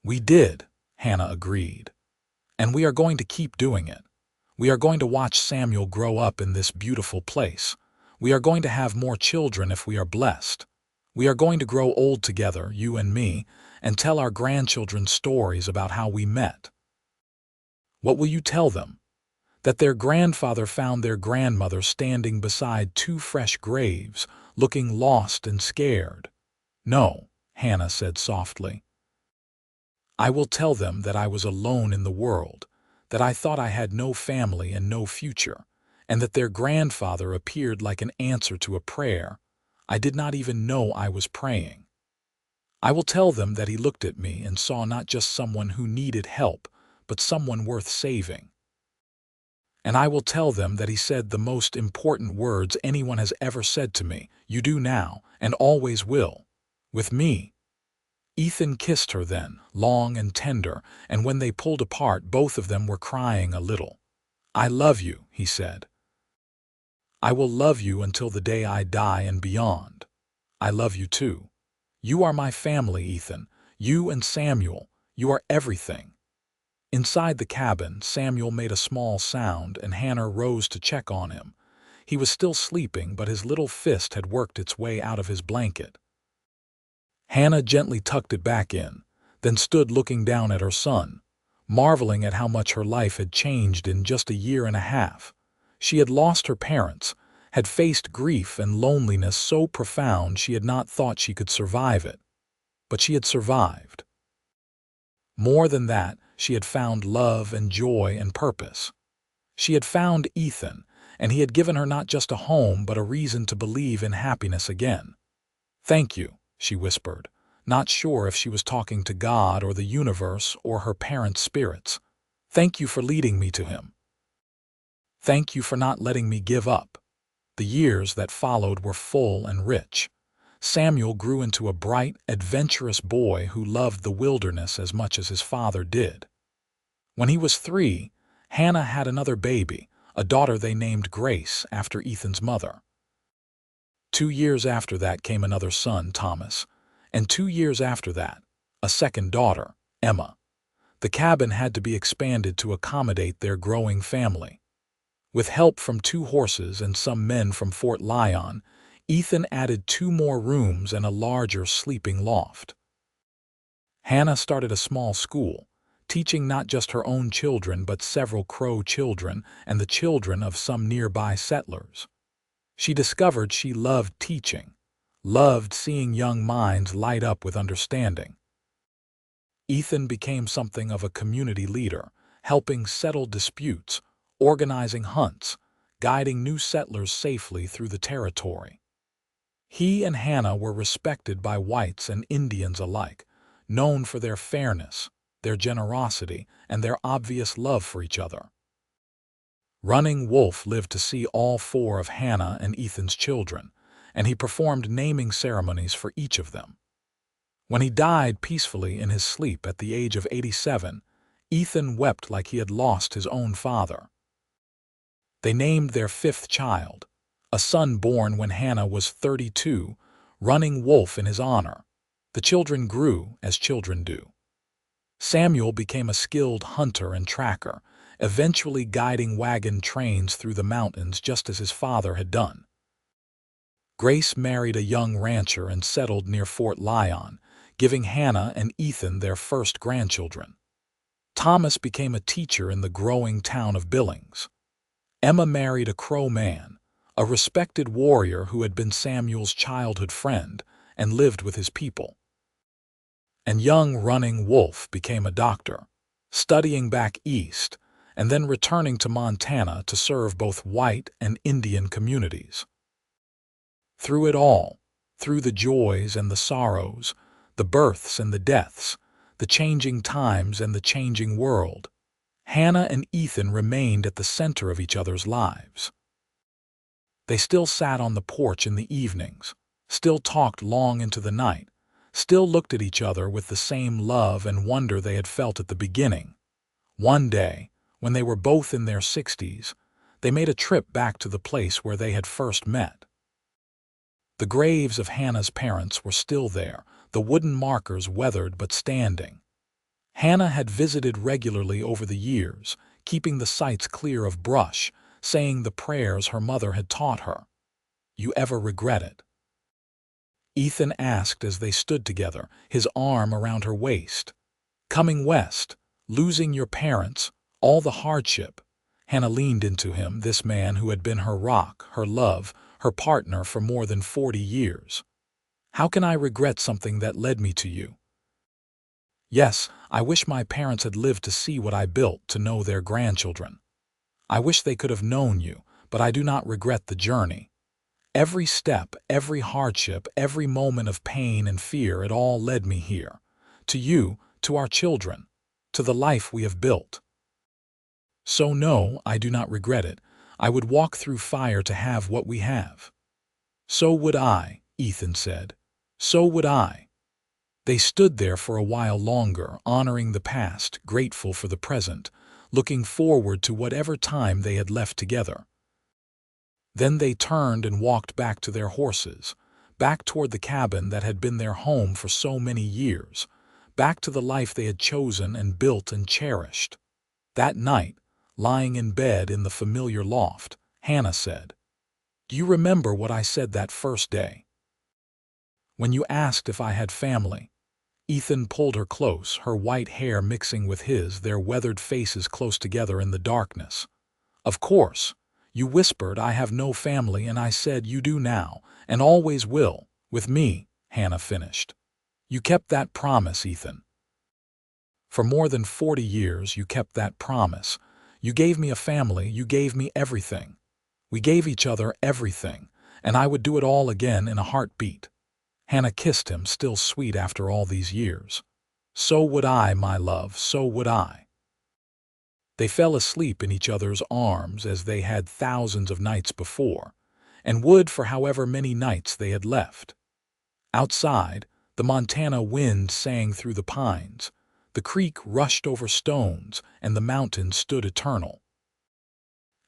"We did," Hannah agreed. "And we are going to keep doing it. We are going to watch Samuel grow up in this beautiful place. We are going to have more children if we are blessed. We are going to grow old together, you and me, and tell our grandchildren stories about how we met." "What will you tell them?" "That their grandfather found their grandmother standing beside 2 fresh graves, looking lost and scared." "No," Hannah said softly. "I will tell them that I was alone in the world, that I thought I had no family and no future, and that their grandfather appeared like an answer to a prayer. I did not even know I was praying. I will tell them that he looked at me and saw not just someone who needed help, but someone worth saving. And I will tell them that he said the most important words anyone has ever said to me, 'You do now, and always will. With me.'" Ethan kissed her then, long and tender, and when they pulled apart, both of them were crying a little. "I love you," he said. "I will love you until the day I die and beyond. I love you too. You are my family, Ethan. You and Samuel. You are everything." Inside the cabin, Samuel made a small sound, and Hannah rose to check on him. He was still sleeping, but his little fist had worked its way out of his blanket. Hannah gently tucked it back in, then stood looking down at her son, marveling at how much her life had changed in just a year and a half. She had lost her parents, had faced grief and loneliness so profound she had not thought she could survive it. But she had survived. More than that, she had found love and joy and purpose. She had found Ethan, and he had given her not just a home but a reason to believe in happiness again. "Thank you," she whispered, not sure if she was talking to God or the universe or her parents' spirits. "Thank you for leading me to him. Thank you for not letting me give up." The years that followed were full and rich. Samuel grew into a bright, adventurous boy who loved the wilderness as much as his father did. When he was 3, Hannah had another baby, a daughter they named Grace after Ethan's mother. 2 years after that came another son, Thomas, and 2 years after that, a second daughter, Emma. The cabin had to be expanded to accommodate their growing family. With help from 2 horses and some men from Fort Lyon, Ethan added 2 more rooms and a larger sleeping loft. Hannah started a small school, teaching not just her own children but several Crow children and the children of some nearby settlers. She discovered she loved teaching, loved seeing young minds light up with understanding. Ethan became something of a community leader, helping settle disputes, organizing hunts, guiding new settlers safely through the territory. He and Hannah were respected by whites and Indians alike, known for their fairness, their generosity, and their obvious love for each other. Running Wolf lived to see all 4 of Hannah and Ethan's children, and he performed naming ceremonies for each of them. When he died peacefully in his sleep at the age of 87, Ethan wept like he had lost his own father. They named their 5th child, a son born when Hannah was 32, Running Wolf in his honor. The children grew as children do. Samuel became a skilled hunter and tracker, eventually guiding wagon trains through the mountains just as his father had done. Grace married a young rancher and settled near Fort Lyon, giving Hannah and Ethan their first grandchildren. Thomas became a teacher in the growing town of Billings. Emma married a Crow man, a respected warrior who had been Samuel's childhood friend and lived with his people. And young Running Wolf became a doctor, studying back east and then returning to Montana to serve both white and Indian communities. Through it all, through the joys and the sorrows, the births and the deaths, the changing times and the changing world, Hannah and Ethan remained at the center of each other's lives. They still sat on the porch in the evenings, still talked long into the night, still looked at each other with the same love and wonder they had felt at the beginning. One day, when they were both in their 60s, they made a trip back to the place where they had first met. The graves of Hannah's parents were still there, the wooden markers weathered but standing. Hannah had visited regularly over the years, keeping the sites clear of brush, saying the prayers her mother had taught her. "You ever regret it?" Ethan asked as they stood together, his arm around her waist. "Coming west, losing your parents, all the hardship." Hannah leaned into him, this man who had been her rock, her love, her partner for more than 40 years. "How can I regret something that led me to you?" "Yes, I wish my parents had lived to see what I built, to know their grandchildren. I wish they could have known you, but I do not regret the journey. Every step, every hardship, every moment of pain and fear, it all led me here. To you, to our children, to the life we have built. So no, I do not regret it. I would walk through fire to have what we have." "So would I," Ethan said. "So would I." They stood there for a while longer, honoring the past, grateful for the present, looking forward to whatever time they had left together. Then they turned and walked back to their horses, back toward the cabin that had been their home for so many years, back to the life they had chosen and built and cherished. That night, lying in bed in the familiar loft, Hannah said, Do you remember what I said that first day? When you asked if I had family?" Ethan pulled her close, her white hair mixing with his, their weathered faces close together in the darkness. "Of course. You whispered I have no family, and I said you do now, and always will, with me," Hannah finished. "You kept that promise, Ethan. For more than 40 years you kept that promise. You gave me a family, you gave me everything. We gave each other everything, and I would do it all again in a heartbeat." Hannah kissed him, still sweet after all these years. "So would I, my love, so would I." They fell asleep in each other's arms as they had thousands of nights before, and would for however many nights they had left. Outside, the Montana wind sang through the pines, the creek rushed over stones, and the mountains stood eternal.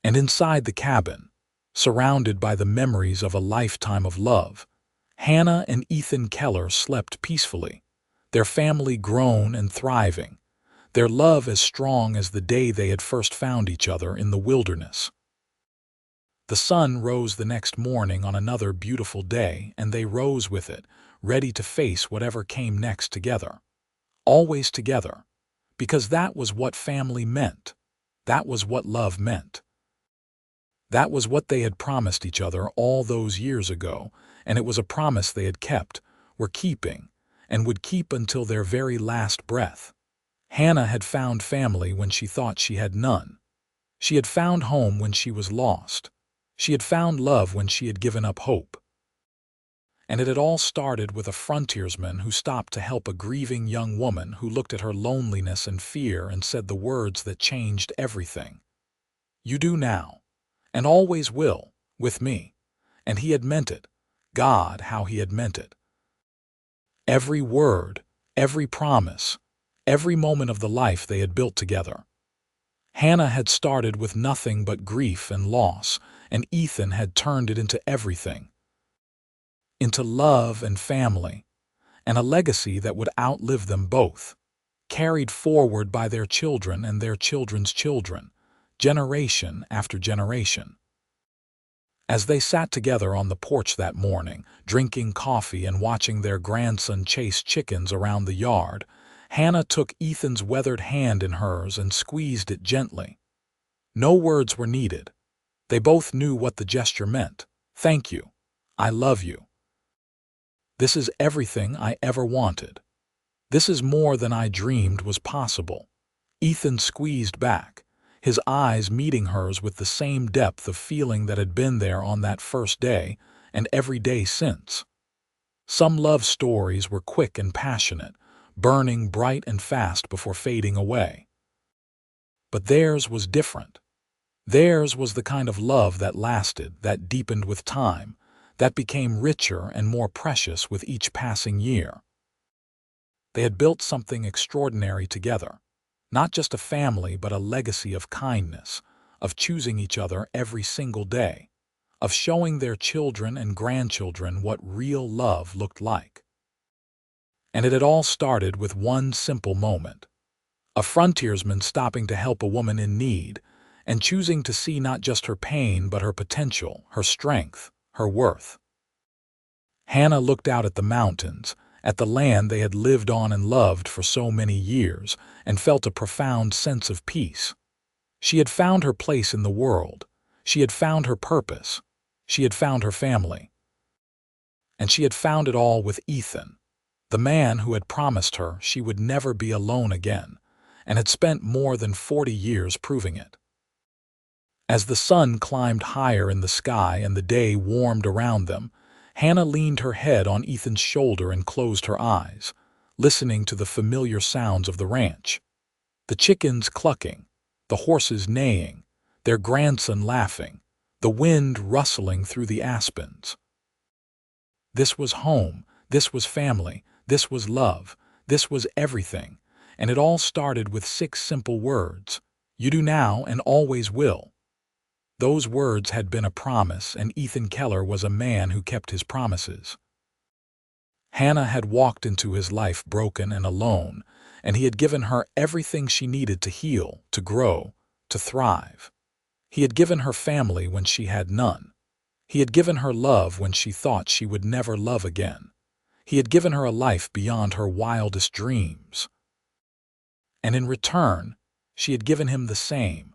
And inside the cabin, surrounded by the memories of a lifetime of love, Hannah and Ethan Keller slept peacefully, their family grown and thriving, their love as strong as the day they had first found each other in the wilderness. The sun rose the next morning on another beautiful day, and they rose with it, ready to face whatever came next together. Always together, because that was what family meant. That was what love meant. That was what they had promised each other all those years ago, and it was a promise they had kept, were keeping, and would keep until their very last breath. Hannah had found family when she thought she had none. She had found home when she was lost. She had found love when she had given up hope. And it had all started with a frontiersman who stopped to help a grieving young woman who looked at her loneliness and fear and said the words that changed everything. "You do now, and always will, with me." And he had meant it. God, how he had meant it. Every word, every promise, every moment of the life they had built together. Hannah had started with nothing but grief and loss, and Ethan had turned it into everything. Into love and family, and a legacy that would outlive them both, carried forward by their children and their children's children, generation after generation. As they sat together on the porch that morning, drinking coffee and watching their grandson chase chickens around the yard, Hannah took Ethan's weathered hand in hers and squeezed it gently. No words were needed. They both knew what the gesture meant. "Thank you. I love you. This is everything I ever wanted. This is more than I dreamed was possible." Ethan squeezed back, his eyes meeting hers with the same depth of feeling that had been there on that first day and every day since. Some love stories were quick and passionate, burning bright and fast before fading away. But theirs was different. Theirs was the kind of love that lasted, that deepened with time, that became richer and more precious with each passing year. They had built something extraordinary together. Not just a family, but a legacy of kindness, of choosing each other every single day, of showing their children and grandchildren what real love looked like. And it had all started with one simple moment. A frontiersman stopping to help a woman in need, and choosing to see not just her pain, but her potential, her strength, her worth. Hannah looked out at the mountains, at the land they had lived on and loved for so many years, and felt a profound sense of peace. She had found her place in the world. She had found her purpose. She had found her family. And she had found it all with Ethan, the man who had promised her she would never be alone again, and had spent more than 40 years proving it. As the sun climbed higher in the sky and the day warmed around them, Hannah leaned her head on Ethan's shoulder and closed her eyes, listening to the familiar sounds of the ranch. The chickens clucking, the horses neighing, their grandson laughing, the wind rustling through the aspens. This was home, this was family, this was love, this was everything, and it all started with 6 simple words: "You do now and always will." Those words had been a promise, and Ethan Keller was a man who kept his promises. Hannah had walked into his life broken and alone, and he had given her everything she needed to heal, to grow, to thrive. He had given her family when she had none. He had given her love when she thought she would never love again. He had given her a life beyond her wildest dreams. And in return, she had given him the same.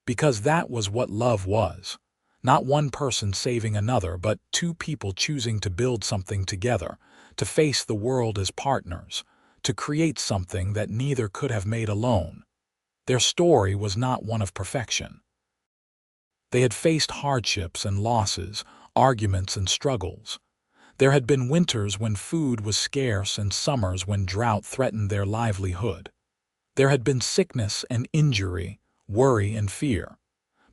Because that was what love was. Not one person saving another, but two people choosing to build something together, to face the world as partners, to create something that neither could have made alone. Their story was not one of perfection. They had faced hardships and losses, arguments and struggles. There had been winters when food was scarce and summers when drought threatened their livelihood. There had been sickness and injury, worry and fear.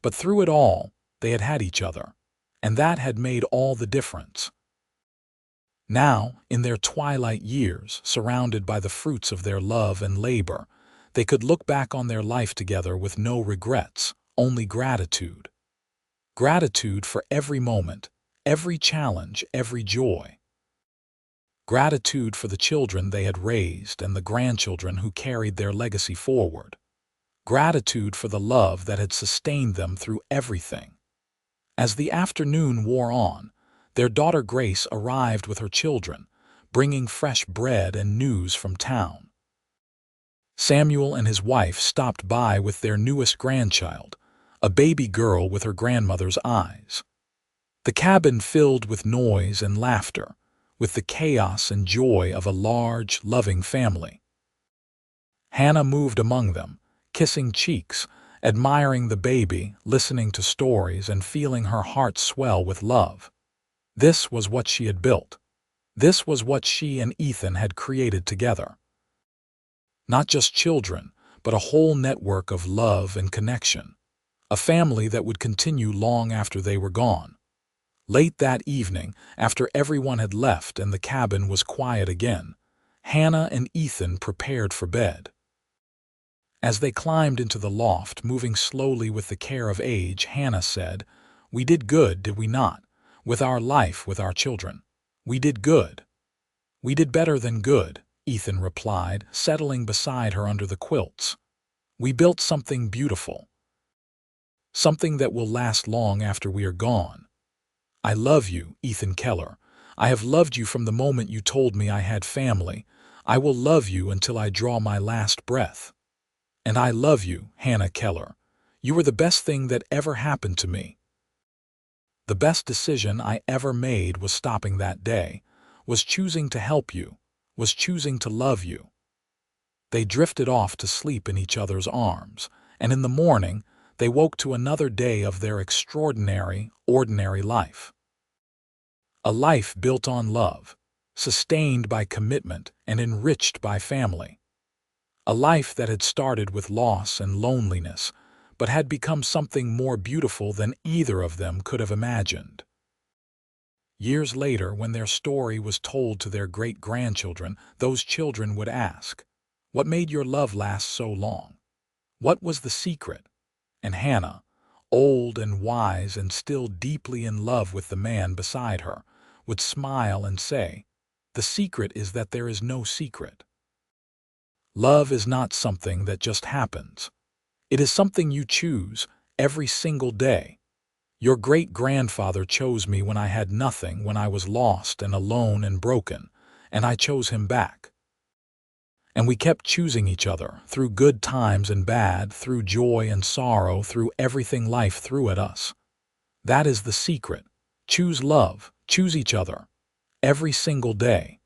But through it all, they had had each other, and that had made all the difference. Now, in their twilight years, surrounded by the fruits of their love and labor, they could look back on their life together with no regrets, only gratitude. Gratitude for every moment, every challenge, every joy. Gratitude for the children they had raised and the grandchildren who carried their legacy forward. Gratitude for the love that had sustained them through everything. As the afternoon wore on, their daughter Grace arrived with her children, bringing fresh bread and news from town. Samuel and his wife stopped by with their newest grandchild, a baby girl with her grandmother's eyes. The cabin filled with noise and laughter, with the chaos and joy of a large, loving family. Hannah moved among them, kissing cheeks, admiring the baby, listening to stories, and feeling her heart swell with love. This was what she had built. This was what she and Ethan had created together. Not just children, but a whole network of love and connection. A family that would continue long after they were gone. Late that evening, after everyone had left and the cabin was quiet again, Hannah and Ethan prepared for bed. As they climbed into the loft, moving slowly with the care of age, Hannah said, "We did good, did we not? With our life, with our children. We did good." "We did better than good," Ethan replied, settling beside her under the quilts. "We built something beautiful. Something that will last long after we are gone. I love you, Ethan Keller. I have loved you from the moment you told me I had family. I will love you until I draw my last breath. And I love you, Hannah Keller. You were the best thing that ever happened to me. The best decision I ever made was stopping that day, was choosing to help you, was choosing to love you." They drifted off to sleep in each other's arms, and in the morning, they woke to another day of their extraordinary, ordinary life. A life built on love, sustained by commitment and enriched by family. A life that had started with loss and loneliness, but had become something more beautiful than either of them could have imagined. Years later, when their story was told to their great-grandchildren, those children would ask, "What made your love last so long? What was the secret?" And Hannah, old and wise and still deeply in love with the man beside her, would smile and say, "The secret is that there is no secret. Love is not something that just happens. It is something you choose every single day. Your great-grandfather chose me when I had nothing, when I was lost and alone and broken, and I chose him back. And we kept choosing each other, through good times and bad, through joy and sorrow, through everything life threw at us. That is the secret. Choose love, choose each other, every single day."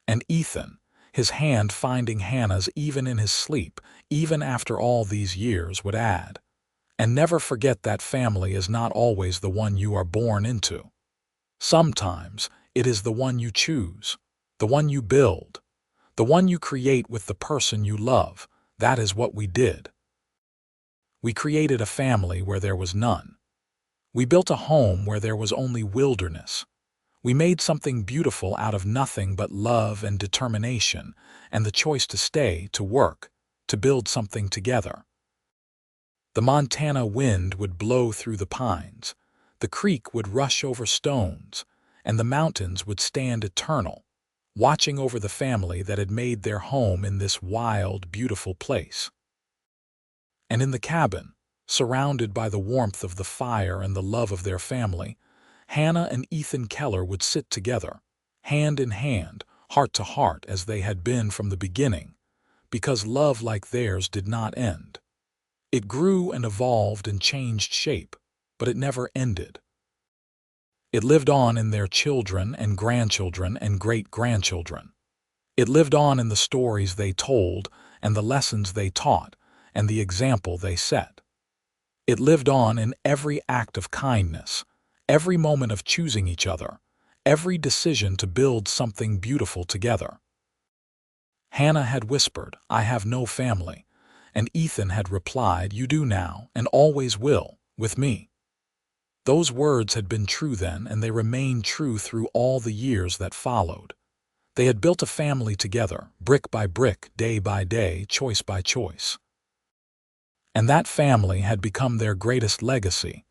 And Ethan, his hand finding Hannah's even in his sleep, even after all these years, would add, "And never forget that family is not always the one you are born into. Sometimes it is the one you choose, the one you build, the one you create with the person you love." That is what we did. We created a family where there was none. We built a home where there was only wilderness. We made something beautiful out of nothing but love and determination, and the choice to stay, to work, to build something together. The Montana wind would blow through the pines, the creek would rush over stones, and the mountains would stand eternal, watching over the family that had made their home in this wild, beautiful place. And in the cabin, Surrounded by the warmth of the fire and the love of their family, Hannah and Ethan Keller would sit together, hand in hand, heart to heart as they had been from the beginning, because love like theirs did not end. It grew and evolved and changed shape, but it never ended. It lived on in their children and grandchildren and great-grandchildren. It lived on in the stories they told and the lessons they taught and the example they set. It lived on in every act of kindness, every moment of choosing each other, every decision to build something beautiful together. Hannah had whispered, "I have no family," and Ethan had replied, "You do now and always will, with me." Those words had been true then, and they remained true through all the years that followed. They had built a family together, brick by brick, day by day, choice by choice. And that family had become their greatest legacy,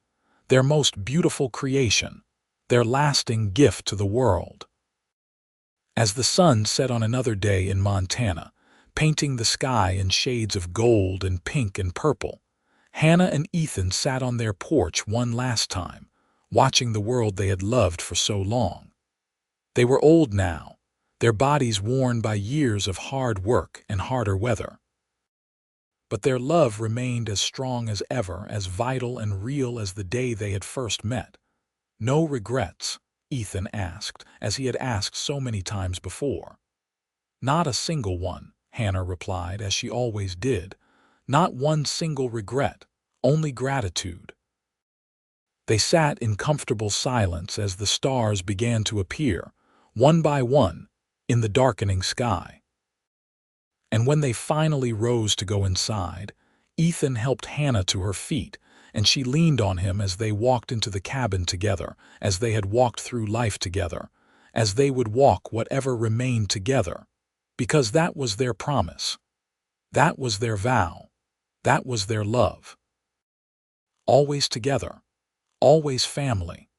their most beautiful creation, their lasting gift to the world. As the sun set on another day in Montana, painting the sky in shades of gold and pink and purple, Hannah and Ethan sat on their porch one last time, watching the world they had loved for so long. They were old now, their bodies worn by years of hard work and harder weather. But their love remained as strong as ever, as vital and real as the day they had first met. "No regrets?" Ethan asked, as he had asked so many times before. "Not a single one," Hannah replied, as she always did. "Not one single regret, only gratitude." They sat in comfortable silence as the stars began to appear, one by one, in the darkening sky. And when they finally rose to go inside, Ethan helped Hannah to her feet, and she leaned on him as they walked into the cabin together, as they had walked through life together, as they would walk whatever remained together, because that was their promise. That was their vow. That was their love. Always together, always family,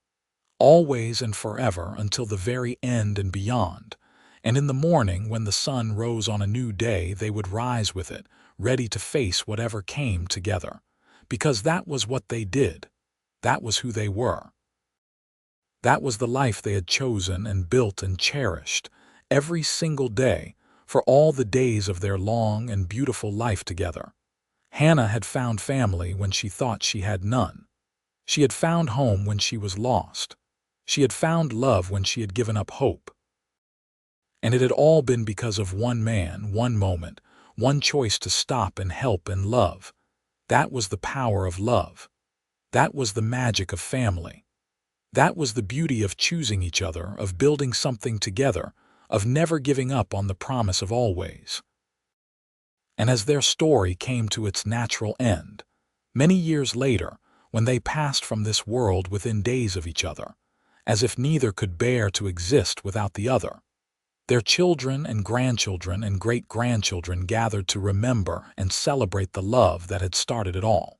always and forever until the very end and beyond. And in the morning, when the sun rose on a new day, they would rise with it, ready to face whatever came together. Because that was what they did. That was who they were. That was the life they had chosen and built and cherished, every single day, for all the days of their long and beautiful life together. Hannah had found family when she thought she had none. She had found home when she was lost. She had found love when she had given up hope. And it had all been because of one man, one moment, one choice to stop and help and love. That was the power of love. That was the magic of family. That was the beauty of choosing each other, of building something together, of never giving up on the promise of always. And as their story came to its natural end, many years later, when they passed from this world within days of each other, as if neither could bear to exist without the other, their children and grandchildren and great-grandchildren gathered to remember and celebrate the love that had started it all.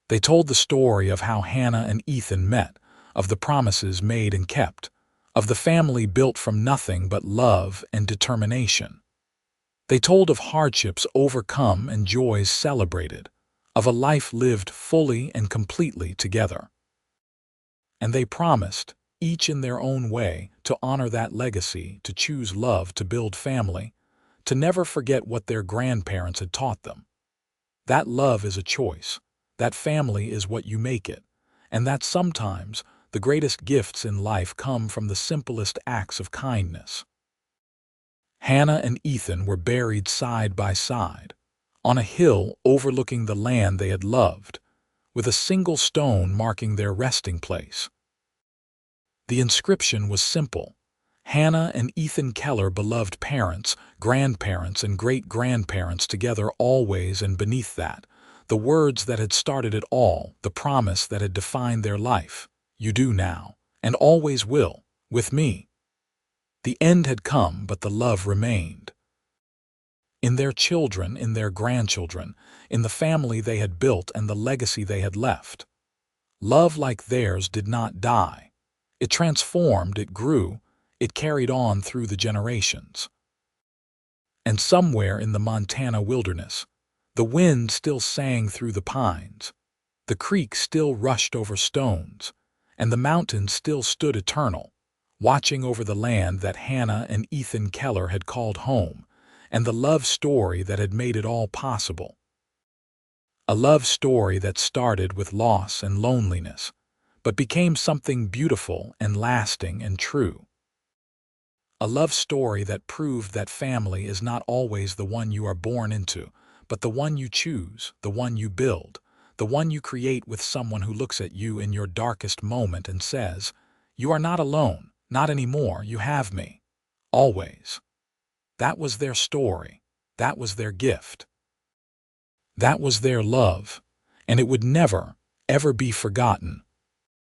They told the story of how Hannah and Ethan met, of the promises made and kept, of the family built from nothing but love and determination. They told of hardships overcome and joys celebrated, of a life lived fully and completely together. And they promised, each in their own way, to honor that legacy, to choose love, to build family, to never forget what their grandparents had taught them. That love is a choice, that family is what you make it, and that sometimes the greatest gifts in life come from the simplest acts of kindness. Hannah and Ethan were buried side by side, on a hill overlooking the land they had loved, with a single stone marking their resting place. The inscription was simple: Hannah and Ethan Keller, beloved parents, grandparents, and great-grandparents, together always. And beneath that, the words that had started it all, the promise that had defined their life: "You do now, and always will, with me." The end had come, but the love remained. In their children, in their grandchildren, in the family they had built and the legacy they had left. Love like theirs did not die. It transformed, it grew, it carried on through the generations. And somewhere in the Montana wilderness, The wind still sang through the pines, the creek still rushed over stones, and the mountains still stood eternal, watching over the land that Hannah and Ethan Keller had called home, and the love story that had made it all possible. A love story that started with loss and loneliness, but became something beautiful and lasting and true. A love story that proved that family is not always the one you are born into, but the one you choose, the one you build, the one you create with someone who looks at you in your darkest moment and says, "You are not alone, not anymore, you have me." Always. That was their story. That was their gift. That was their love, and it would never, ever be forgotten.